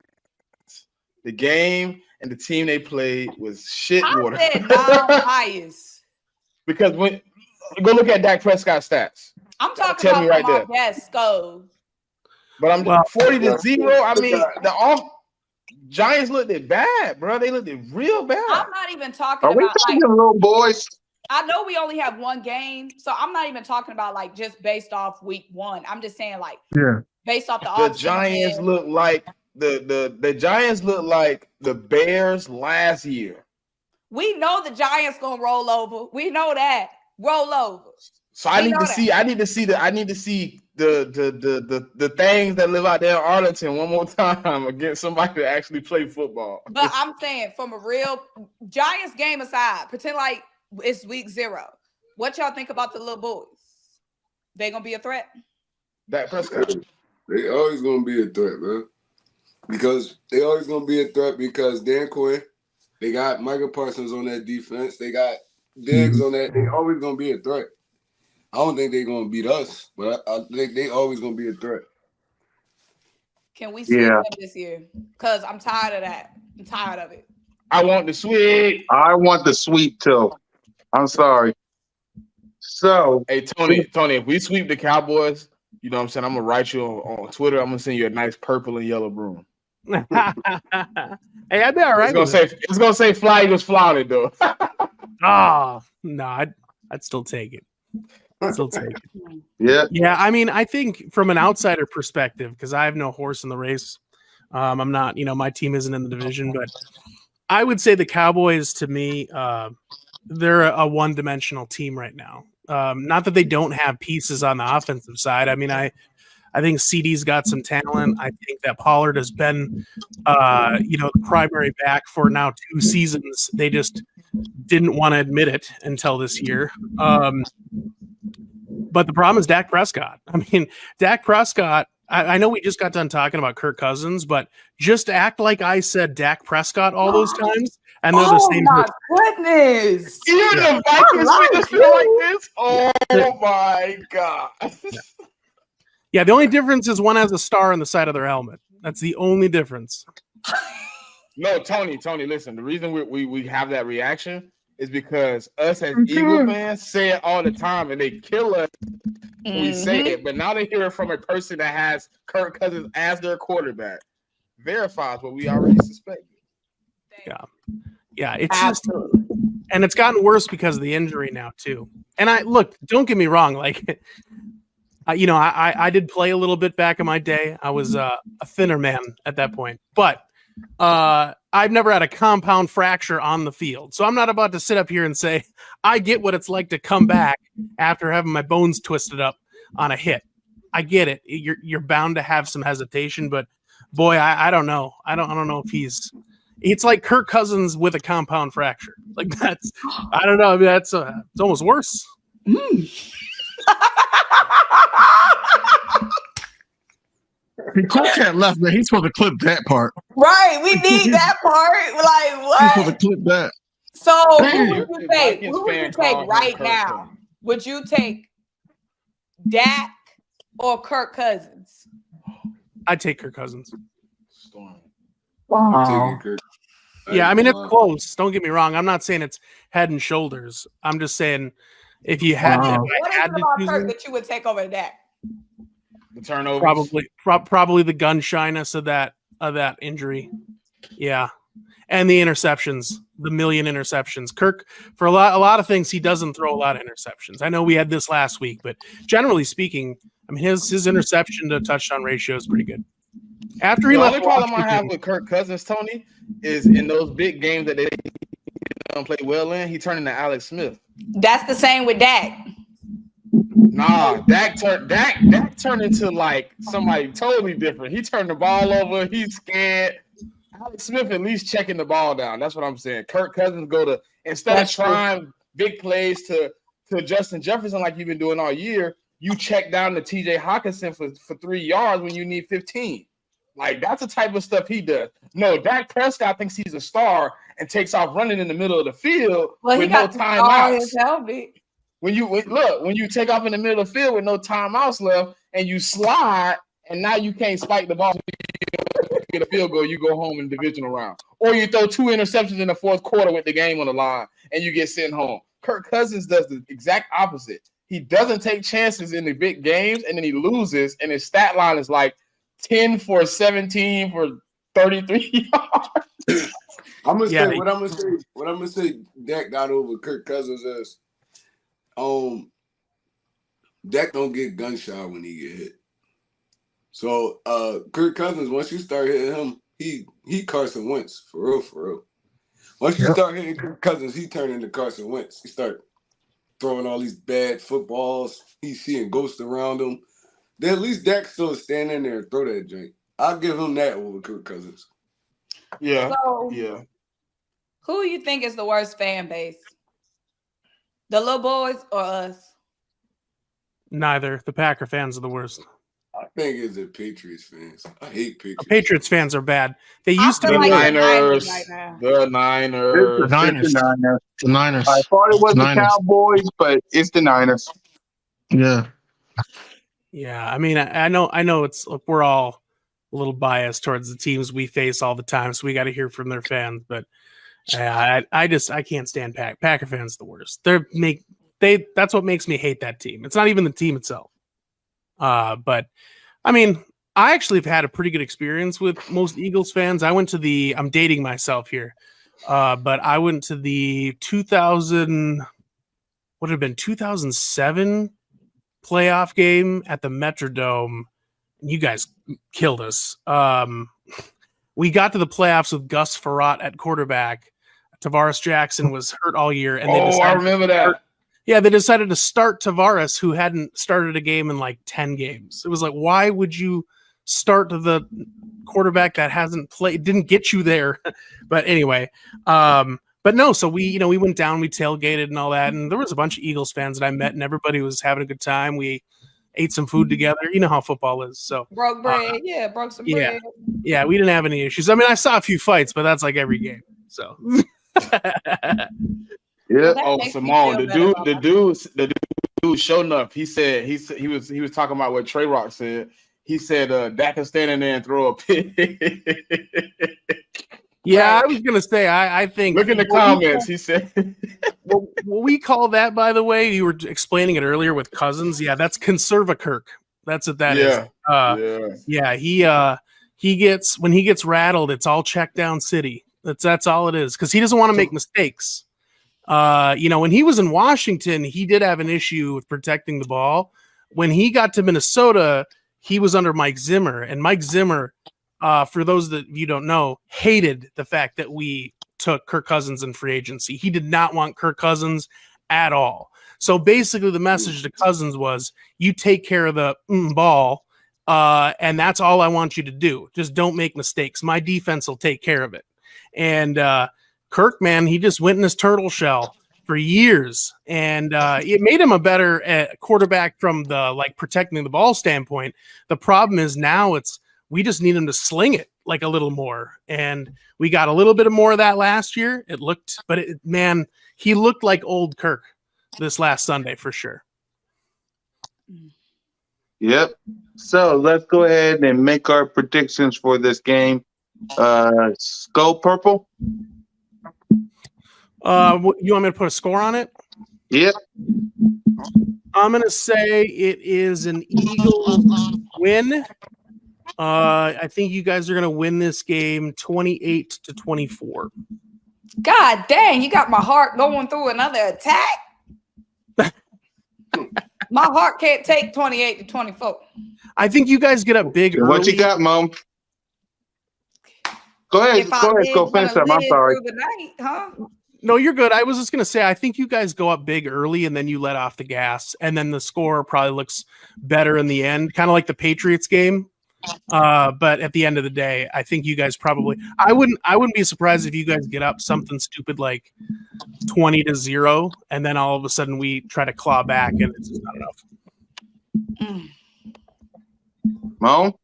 The game and the team they played was shit water. I said non-biased. Because when go look at Dak Prescott stats. I'm talking Tell about me right my there. best score. But I'm Well, 40-0. I mean, Giants looked it bad, bro. They looked it real bad. I'm not even talking Are we about talking like little boys? I know we only have one game, so I'm not even talking about like just based off week 1. I'm just saying like Yeah. based off the The offseason. Giants look like the Giants look like the Bears last year. We know the Giants gonna roll over. We know that. Roll over. So I need to see the things that live out there in Arlington one more time against somebody that actually play football. But I'm saying from a real Giants game aside, pretend like it's week 0. What y'all think about the little boys? They gonna be a threat? Dak Prescott. They always gonna be a threat, man. Because they always gonna be a threat because Dan Quinn, they got Michael Parsons on that defense, they got Diggs on that. They always gonna be a threat. I don't think they're gonna beat us, but I think they always gonna be a threat. Can we sweep Yeah. them this year? Because I'm tired of that. I'm tired of it. I want the sweep. I want the sweep too. I'm sorry. So, Hey Tony, if we sweep the Cowboys, you know what I'm saying? I'm gonna write you on Twitter. I'm gonna send you a nice purple and yellow broom. Hey, I'd be all right. It's gonna say Fly Eagles flaunted though. Oh, no, I'd still take it. Still take it. yeah. Yeah, I mean, I think from an outsider perspective, because I have no horse in the race, I'm not, my team isn't in the division, but I would say the Cowboys, to me, they're a one-dimensional team right now. Not that they don't have pieces on the offensive side. I mean, I think CD's got some talent. I think that Pollard has been, the primary back for now 2 seasons. They just didn't want to admit it until this year. But the problem is Dak Prescott. I mean, Dak Prescott, I know we just got done talking about Kirk Cousins, but just act like I said Dak Prescott all those times, and they're the same my person. goodness. Even the Vikings make us feel like this. Oh my god. Yeah, the only difference is one has a star on the side of their helmet. That's the only difference. No, Tony, listen. The reason we have that reaction is because us as Eagle fans say it all the time, and they kill us when we say it. But now they hear it from a person that has Kirk Cousins as their quarterback. Verifies what we already suspected. Yeah, it's just, and it's gotten worse because of the injury now too. And don't get me wrong, like, I did play a little bit back in my day. I was a thinner man at that point, but I've never had a compound fracture on the field. So I'm not about to sit up here and say, I get what it's like to come back after having my bones twisted up on a hit. I get it. You're bound to have some hesitation, but boy, I don't know. I don't know if it's like Kirk Cousins with a compound fracture. Like I don't know. I mean, it's almost worse. He clipped that left, man. He's supposed to clip that part. Right, we need that part. Like He's supposed what? to clip that. So Damn. who would you take? Vikings Who would you fan take call him right Kirk now? Cousins. Would you take Dak or Kirk Cousins? I'd take Kirk Cousins. Storm. Wow. Kirk. Yeah, I mean, it's close. Don't get me wrong. I'm not saying it's head and shoulders. I'm just saying if you had, Wow. if What I is had it to about choose Kirk one, that you would take over Dak? The turnovers. probably the gun shyness of that injury. Yeah. And the interceptions, the million interceptions. Kirk, for a lot of things, he doesn't throw a lot of interceptions. I know we had this last week, but generally speaking, I mean, his interception to touchdown ratio is pretty good. After he The left only problem I Washington, have with Kirk Cousins, Tony, is in those big games that they don't play well in, he turned into Alex Smith. That's the same with Dak. Nah, Dak turned into like somebody totally different. He turned the ball over. He's scared. Alex Smith at least checking the ball down. That's what I'm saying. Kirk Cousins instead That's of trying big plays to Justin Jefferson like you've been doing all year, you check down to TJ Hawkinson for 3 yards when you need 15. Like that's the type of stuff he does. No, Dak Prescott thinks he's a star and takes off running in the middle of the field Well, he with no got to all timeouts. his helmet. When you take off in the middle of the field with no timeouts left and you slide and now you can't spike the ball, get a field goal, you go home in the divisional round. Or you throw 2 interceptions in the fourth quarter with the game on the line and you get sent home. Kirk Cousins does the exact opposite. He doesn't take chances in the big games and then he loses and his stat line is like 10 for 17 for 33 yards. I'm gonna say what I'm gonna say Dak got over Kirk Cousins is Dak don't get gunshot when he get hit. So Kirk Cousins, once you start hitting him, he Carson Wentz for real. Once you start hitting Kirk Cousins, he turn into Carson Wentz. He start throwing all these bad footballs. He's seeing ghosts around him. Then at least Dak still stand in there and throw that joint. I'll give him that over Kirk Cousins. Yeah. So, Yeah. who you think is the worst fan base? The little boys or us? neither. The Packer fans are the worst. I think it's the Patriots fans. I hate Patriots. Patriots fans are bad. They I used to feel be like good. Niners right now. The Niners. It's the Niners. The Niners. I thought it was The the Niners. Cowboys, but it's the Niners. Yeah. Yeah, I mean, I know it's we're all a little biased towards the teams we face all the time, so we got to hear from their fans. But I can't stand Packer fans. The worst. That's what makes me hate that team. It's not even the team itself. But I mean, I actually have had a pretty good experience with most Eagles fans. I went to I'm dating myself here, but I went to the 2007 playoff game at the Metrodome. You guys killed us. We got to the playoffs with Gus Frerotte at quarterback. Tavares Jackson was hurt all year, and I remember that. they decided to start Tavares, who hadn't started a game in like 10 games. It was like, why would you start the quarterback that hasn't played, didn't get you there? But anyway, but no, so we went down, we tailgated and all that, and there was a bunch of Eagles fans that I met, and everybody was having a good time. We ate some food together. You know how football is. So Broke bread. broke some bread. Yeah, we didn't have any issues. I mean, I saw a few fights, but that's like every game. So Yeah. That Oh, makes me Symone, feel the better dude showed enough. He said he was talking about what Trey Rock said. He said Dak is standing there and throw a pick. yeah, I was gonna say I think Look in the comments. He said what we call that, by the way, you were explaining it earlier with Cousins. Yeah, that's Conserva-Kirk. That's what that is. He gets, when he gets rattled, it's all check down city. That's all it is, because he doesn't want to make mistakes. When he was in Washington, he did have an issue with protecting the ball. When he got to Minnesota, he was under Mike Zimmer, and Mike Zimmer for those that you don't know, hated the fact that we took Kirk Cousins in free agency. He did not want Kirk Cousins at all. So basically the message to Cousins was, you take care of the ball, and that's all I want you to do. Just don't make mistakes. My defense will take care of it. And Kirk, man, he just went in his turtle shell for years, and it made him a better quarterback from the protecting the ball standpoint. The problem is now we just need him to sling it like a little more, and we got a little bit more of that last year. It looked, but man, he looked like old Kirk this last Sunday for sure. Yep. So let's go ahead and make our predictions for this game. Skull Purple. You want me to put a score on it? Yep. I'm going to say it is an Eagles win. I think you guys are going to win this game 28-24. God dang, you got my heart going through another attack. My heart can't take 28-24. I think you guys get up big early. What you got, Mom? Go ahead. Go finish up. I'm sorry. The night, huh? No, you're good. I was just going to say, I think you guys go up big early and then you let off the gas, and then the score probably looks better in the end, kind of like the Patriots game. But at the end of the day, I think you guys probably, I wouldn't be surprised if you guys get up something stupid like 20-0, and then all of a sudden we try to claw back and it's just not enough. Mom?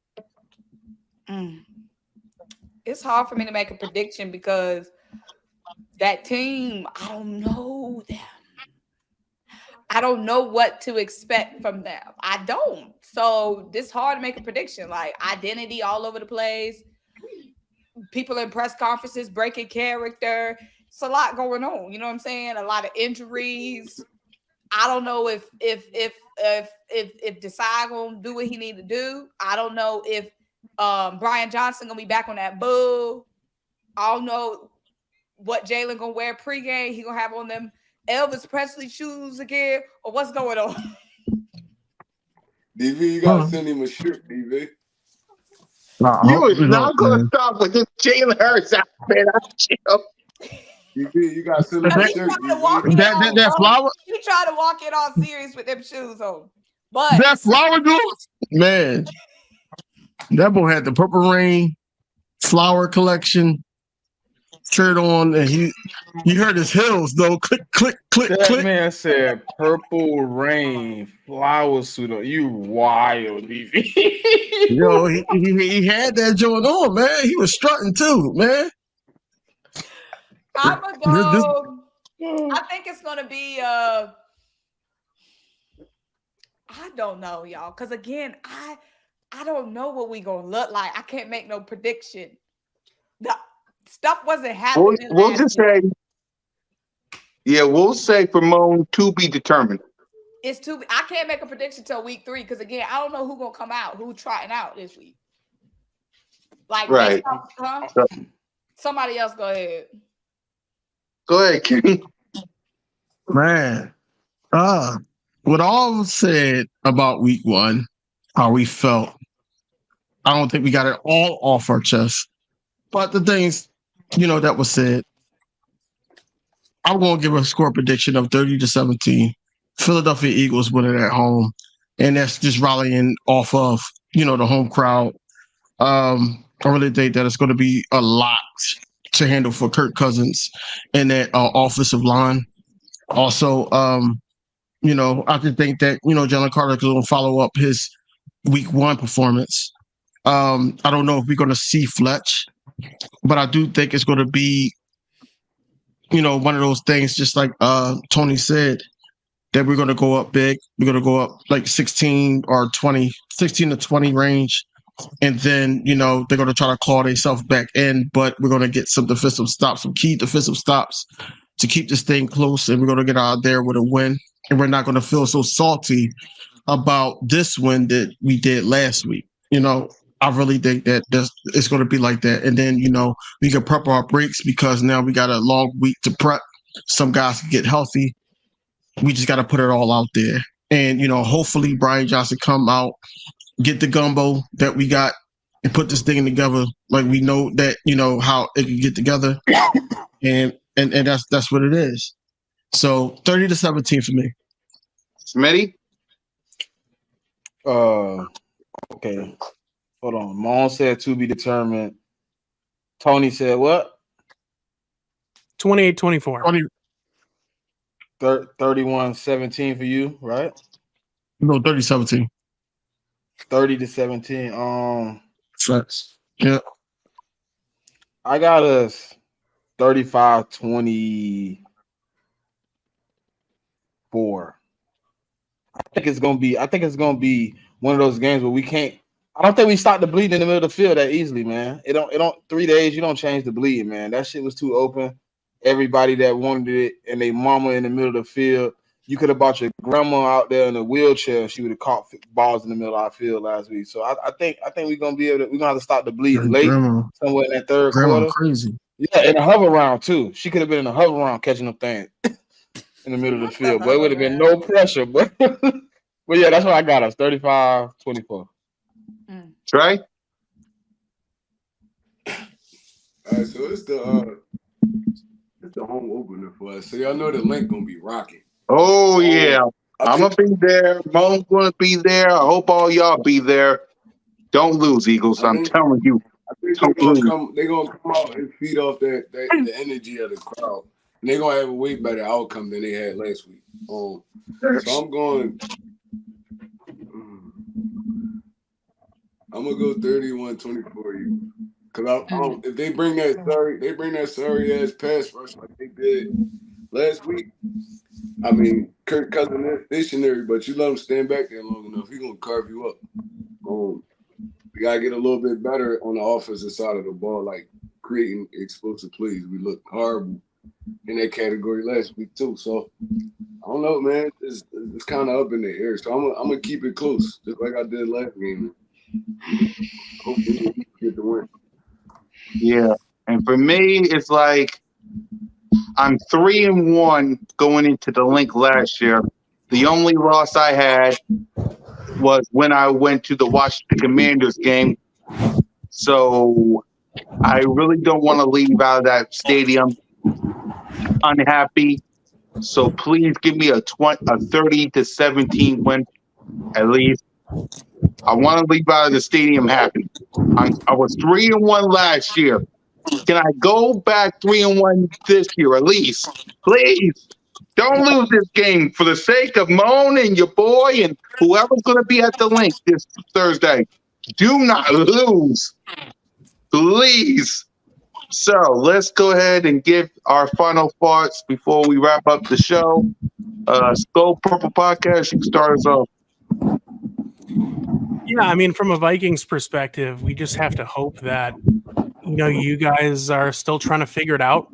It's hard for me to make a prediction because that team, I don't know them. I don't know what to expect from them. I don't. So it's hard to make a prediction. Like, identity all over the place. People in press conferences breaking character. It's a lot going on. You know what I'm saying? A lot of injuries. I don't know if Desai gonna do what he need to do. I don't know if Brian Johnson gonna be back on that bull. I don't know what Jalen gonna wear pregame. He gonna have on them Elvis Presley shoes again, or what's going on? DV, you gotta send him a shirt, DV. You is not gonna stop with this Jalen Hurts outfit. DV, you gotta send him a shirt. That flower. You try to walk in all serious with them shoes on, but that flower dude, man. That boy had the Purple Rain flower collection shirt on, and you heard his heels though. Click, click, click, That click. man said Purple Rain flower suit on. You wild, DV. Yo, he had that joint on, man. He was strutting too, man. I'm gonna go. I think it's gonna be. I don't know, y'all, because again, I don't know what we gonna look like. I can't make no prediction. The stuff wasn't happening. We'll just say, we'll say for Moan to be determined. I can't make a prediction till week 3 because again, I don't know who's gonna come out, who's trying out this week. Like, right? Somebody else, go ahead. Go ahead, Kenny. Man, what all said about week 1, how we felt, I don't think we got it all off our chest. But the things, that was said, I'm going to give a score prediction of 30-17. Philadelphia Eagles winning at home. And that's just rallying off of, the home crowd. I really think that it's going to be a lot to handle for Kirk Cousins and that offensive line. Also, I just think that, Jalen Carter is going to follow up his week 1 performance. I don't know if we're going to see Fletch, but I do think it's going to be, one of those things, just like Tony said, that we're going to go up big. We're going to go up like 16 or 20, 16 to 20 range. And then, they're going to try to claw themselves back in, but we're going to get some defensive stops, some key defensive stops to keep this thing close. And we're going to get out there with a win. And we're not going to feel so salty about this win that we did last week. I really think that it's going to be like that. And then, we can prep our breaks because now we got a long week to prep. Some guys can get healthy. We just got to put it all out there. And, hopefully Brian Johnson come out, get the gumbo that we got and put this thing together. Like we know that, how it can get together. And that's what it is. So 30-17 for me. Smitty? Okay. Hold on. Mon said to be determined. Tony said what? 28-24. 31-17 for you, right? No, 30-17. 30-17. Facts. Yeah. I got us 35-24. I think it's gonna be one of those games where we can't. I don't think we stop the bleeding in the middle of the field that easily, man. It don't 3 days, you don't change the bleeding, man. That shit was too open. Everybody that wanted it and they mama in the middle of the field. You could have brought your grandma out there in a wheelchair. She would have caught balls in the middle of our field last week. So I think we're gonna be able to. We're gonna have to stop the bleeding late, somewhere in that third quarter. Crazy. Yeah, in a hover round too. She could have been in a hover round catching them things in the middle of the field. But it would have been no pressure. But yeah, that's what I got us. 35-24. Trey? All right, so it's the home opener for us. So y'all know the link gonna be rocking. Oh yeah. I'm gonna be there. Mo's gonna be there. I hope all y'all be there. Don't lose, Eagles. I'm telling you. I think they're gonna come out and feed off the energy of the crowd. And they're gonna have a way better outcome than they had last week. So I'm gonna go 31-24. Because if they bring that sorry ass pass rush like they did last week. I mean, Kirk Cousins is stationary, but you let him stand back there long enough, he's gonna carve you up. We gotta get a little bit better on the offensive side of the ball, like creating explosive plays. We looked horrible in that category last week too. So I don't know, man. It's kind of up in the air. So I'm gonna keep it close, just like I did last game. Hopefully we get the win. Yeah, and for me, it's like I'm 3-1 going into the link last year. The only loss I had was when I went to the Washington Commanders game. So I really don't want to leave out of that stadium unhappy. So please give me a 30-17 win at least. I want to leave out of the stadium happy. I was 3-1 last year. Can I go back 3-1 this year at least? Please. Don't lose this game for the sake of Moan and your boy and whoever's going to be at the link this Thursday. Do not lose. Please. So let's go ahead and give our final thoughts before we wrap up the show. Skull Purple Podcast, you can start us off. Yeah, I mean, from a Vikings perspective, we just have to hope that, you guys are still trying to figure it out,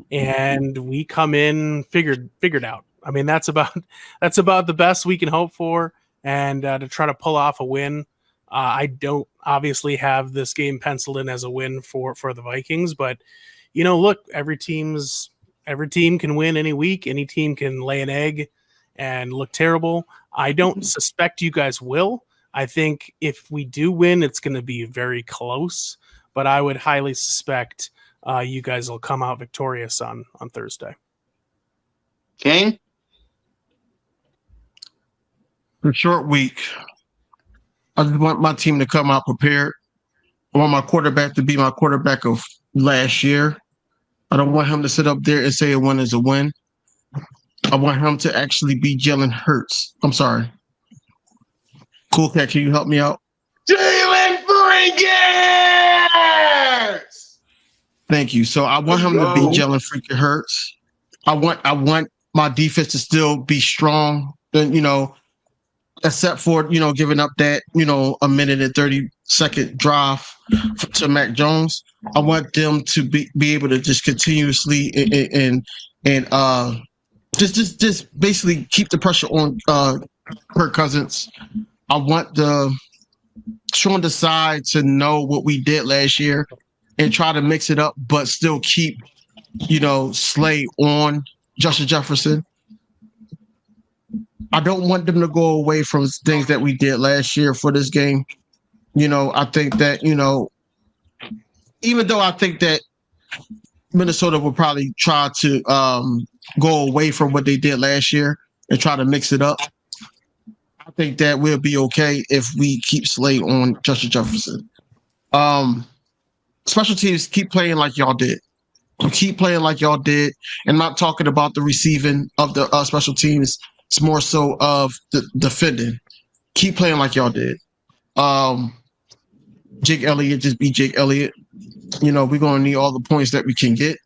and we come in figured out. I mean, that's about the best we can hope for, and to try to pull off a win. I don't obviously have this game penciled in as a win for the Vikings, but look, every team can win any week. Any team can lay an egg and look terrible. I don't suspect you guys will. I think if we do win, it's going to be very close, but I would highly suspect you guys will come out victorious on Thursday. King? For a short week, I just want my team to come out prepared. I want my quarterback to be my quarterback of last year. I don't want him to sit up there and say a win is a win. I want him to actually be Jalen Hurts. I'm sorry. Cool Cat, can you help me out? Jalen Freakers! Thank you. So I want him to be Jalen freaking Hurts. I want my defense to still be strong. Then, except for, giving up that, a minute and 30-second drive to Mac Jones. I want them to be able to just continuously and just basically keep the pressure on Kirk Cousins. I want Sean Desai to know what we did last year and try to mix it up, but still keep, Slay on Justin Jefferson. I don't want them to go away from things that we did last year for this game. I think that, even though I think that Minnesota will probably try to go away from what they did last year and try to mix it up, I think that we'll be okay if we keep Slade on Justin Jefferson. Special teams, keep playing like y'all did. Keep playing like y'all did, and not talking about the receiving of the special teams. It's more so of the defending. Keep playing like y'all did. Jake Elliott, just be Jake Elliott. We're gonna need all the points that we can get.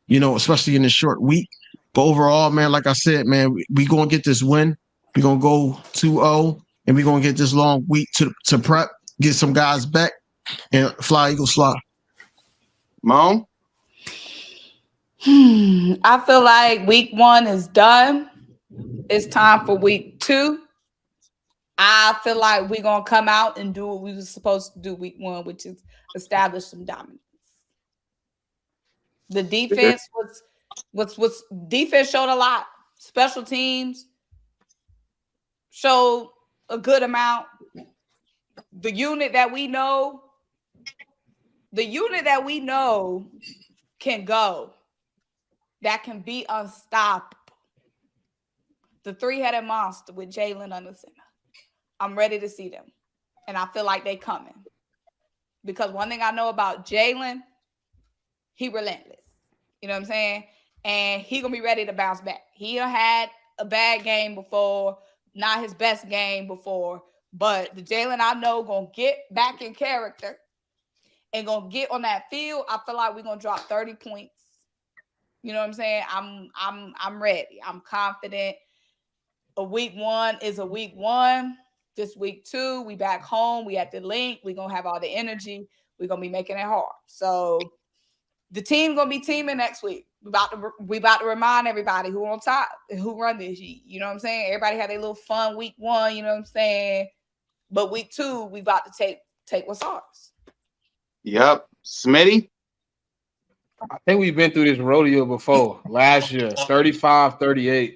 Especially in this short week. But overall, man, like I said, man, we gonna get this win. We're gonna go 2-0, and we're gonna get this long week to prep, get some guys back, and fly Eagles fly. Mom? I feel like week 1 is done. It's time for week 2. I feel like we're gonna come out and do what we were supposed to do week 1, which is establish some dominance. The defense was defense showed a lot. Special teams showed a good amount. The unit that we know can go. That can be unstoppable. The 3-headed monster with Jalen under center. I'm ready to see them. And I feel like they coming. Because one thing I know about Jalen, he relentless. You know what I'm saying? And he going to be ready to bounce back. He had a bad game before, not his best game before. But the Jalen I know going to get back in character and going to get on that field. I feel like we're going to drop 30 points. You know what I'm saying? I'm ready. I'm confident. A week 1 is a week 1. This week 2, we back home. We at the link. We're going to have all the energy. We're going to be making it hard. So the team going to be teaming next week. We about to remind everybody who on top and who run this. You know what I'm saying? Everybody had their little fun week 1. You know what I'm saying? But week 2, we about to take what's ours. Yep. Smitty? I think we've been through this rodeo before. Last year, 35-38.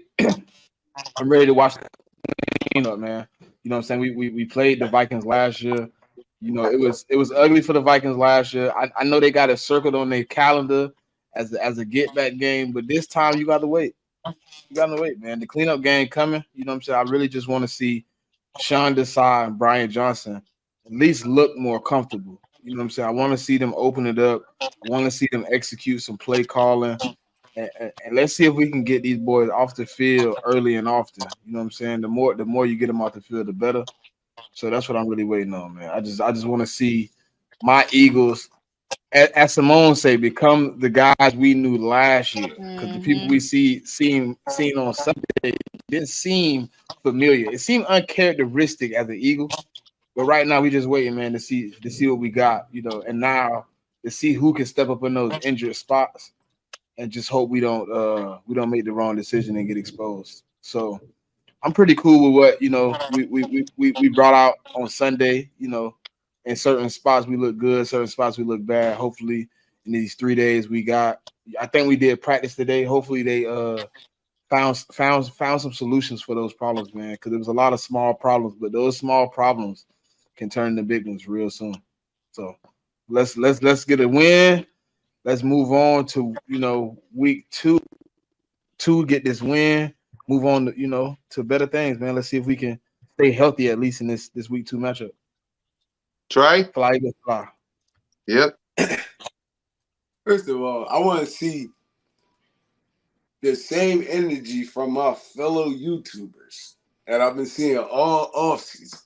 I'm ready to watch the cleanup, man. You know what I'm saying? We played the Vikings last year. It was ugly for the Vikings last year. I know they got it circled on their calendar as a get back game, but this time you got to wait. You got to wait, man. The cleanup game coming. You know what I'm saying? I really just want to see Sean Desai and Brian Johnson at least look more comfortable. You know what I'm saying? I want to see them open it up. I want to see them execute some play calling. And let's see if we can get these boys off the field early and often. You know what I'm saying? The more you get them off the field, the better. So that's what I'm really waiting on, man. I just want to see my Eagles, as Symone say, become the guys we knew last year. Because the people we seen on Sunday didn't seem familiar. It seemed uncharacteristic as an Eagle. But right now we just waiting, man, to see what we got, and now to see who can step up in those injured spots. And just hope we don't make the wrong decision and get exposed. So I'm pretty cool with what we brought out on Sunday. In certain spots we look good, certain spots we look bad. Hopefully, in these 3 days I think we did practice today. Hopefully they found some solutions for those problems, man. Because there was a lot of small problems, but those small problems can turn into big ones real soon. So let's get a win. Let's move on to week 2. Get this win. Move on to to better things, man. Let's see if we can stay healthy at least in this week 2 matchup. Try? Fly, Eagles, fly. Yep. First of all, I want to see the same energy from my fellow YouTubers that I've been seeing all offseason.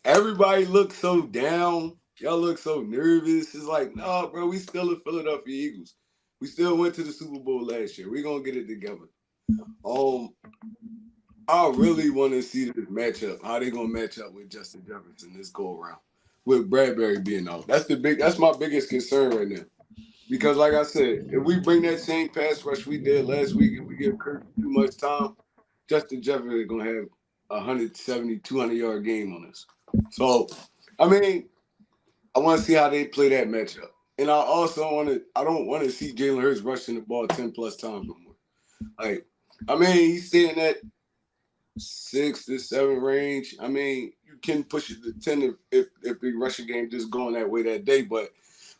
Everybody looks so down. Y'all look so nervous. It's like, nah, bro, we still the Philadelphia Eagles. We still went to the Super Bowl last year. We're going to get it together. I really want to see this matchup, how they going to match up with Justin Jefferson this go-around, with Bradbury being out. That's my biggest concern right now. Because, like I said, if we bring that same pass rush we did last week and we give Kirk too much time, Justin Jefferson is going to have a 170, 200-yard game on us. So, I want to see how they play that matchup. And I don't want to see Jalen Hurts rushing the ball 10 plus times no more. He's sitting at 6 to 7 range. You you can push it to 10 if the rushing game just going that way that day. But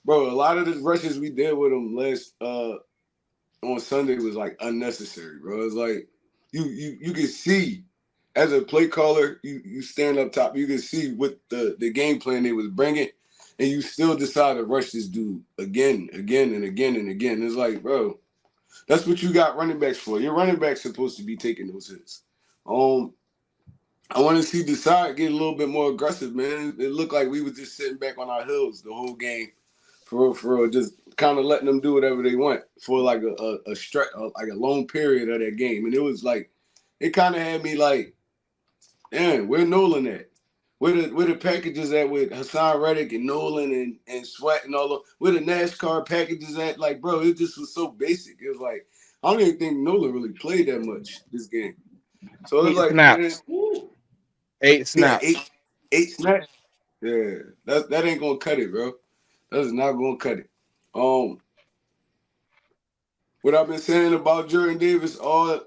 bro, a lot of the rushes we did with them last on Sunday was like unnecessary, bro. It's like you can see as a play caller, you stand up top, you can see what the game plan they was bringing, and you still decide to rush this dude again, and again. It's like, bro, that's what you got running backs for. Your running back's supposed to be taking those hits. I want to see Desai get a little bit more aggressive, man. It looked like we were just sitting back on our heels the whole game, for real, just kind of letting them do whatever they want for like a stretch, like a long period of that game. And it was like, it kind of had me like, damn, where Nolan at? Where the packages at with Hassan Reddick and Nolan and Sweat and all of, where the NASCAR packages at? Like, bro, it just was so basic. It was like, I don't even think Nolan really played that much this game. So it was like, snaps. Man, 8 snaps. Yeah, eight snaps. Yeah, that ain't gonna cut it, bro. That is not gonna cut it. What I've been saying about Jordan Davis all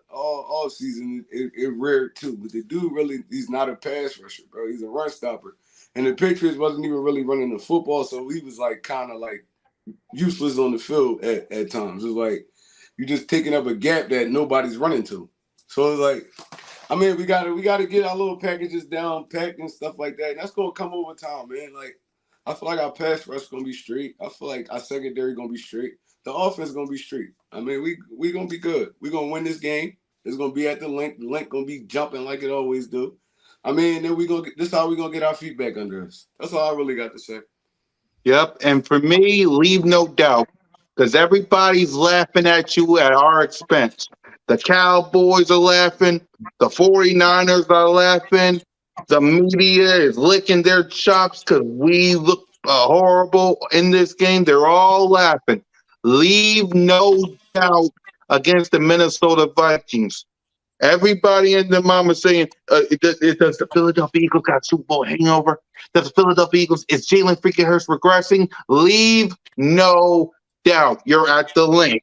season, it rare too. But the dude really, he's not a pass rusher, bro. He's a run stopper. And the Patriots wasn't even really running the football, so he was like kind of like useless on the field at times. It was like you just taking up a gap that nobody's running to. So it's like, I mean, we gotta get our little packages down, packed and stuff like that. And that's gonna come over time, man. Like, I feel like our pass rush gonna be straight. I feel like our secondary gonna be straight. The offense gonna be straight. I mean, we gonna be good. We gonna win this game. It's gonna be at the link. The link gonna be jumping like it always do. I mean, then this is how we gonna get our feet back under us. That's all I really got to say. Yep. And for me, leave no doubt, because everybody's laughing at you at our expense. The Cowboys are laughing. The 49ers are laughing. The media is licking their chops because we look horrible in this game. They're all laughing. Leave no doubt against the Minnesota Vikings. Everybody in the mama saying, does the Philadelphia Eagles got Super Bowl hangover? Does the Philadelphia Eagles, is Jalen freaking Hurts regressing? Leave no doubt. You're at the link.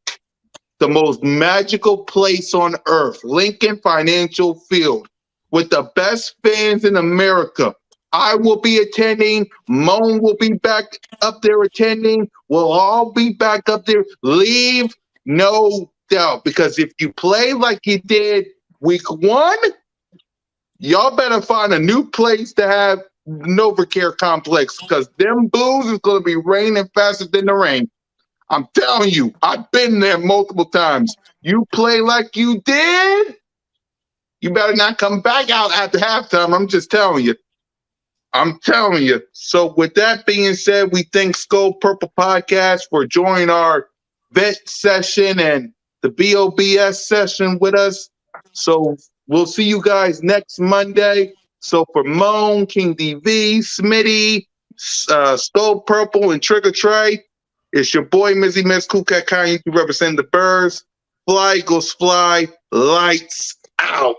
The most magical place on earth, Lincoln Financial Field, with the best fans in America. I will be attending. Moan will be back up there attending. We'll all be back up there. Leave no doubt. Because if you play like you did week 1, y'all better find a new place to have NovaCare Complex, because them boos is going to be raining faster than the rain. I'm telling you, I've been there multiple times. You play like you did, you better not come back out after halftime. I'm just telling you. I'm telling you. So with that being said, we thank Skull Purple Podcast for joining our vet session and the BOBS session with us. So we'll see you guys next Monday. So for Moan, King DV, Smitty, Skull Purple, and Trigger Trey, it's your boy Mizzy Miz Cool Cat Kanye. You represent the birds. Fly, Eagles fly. Lights out.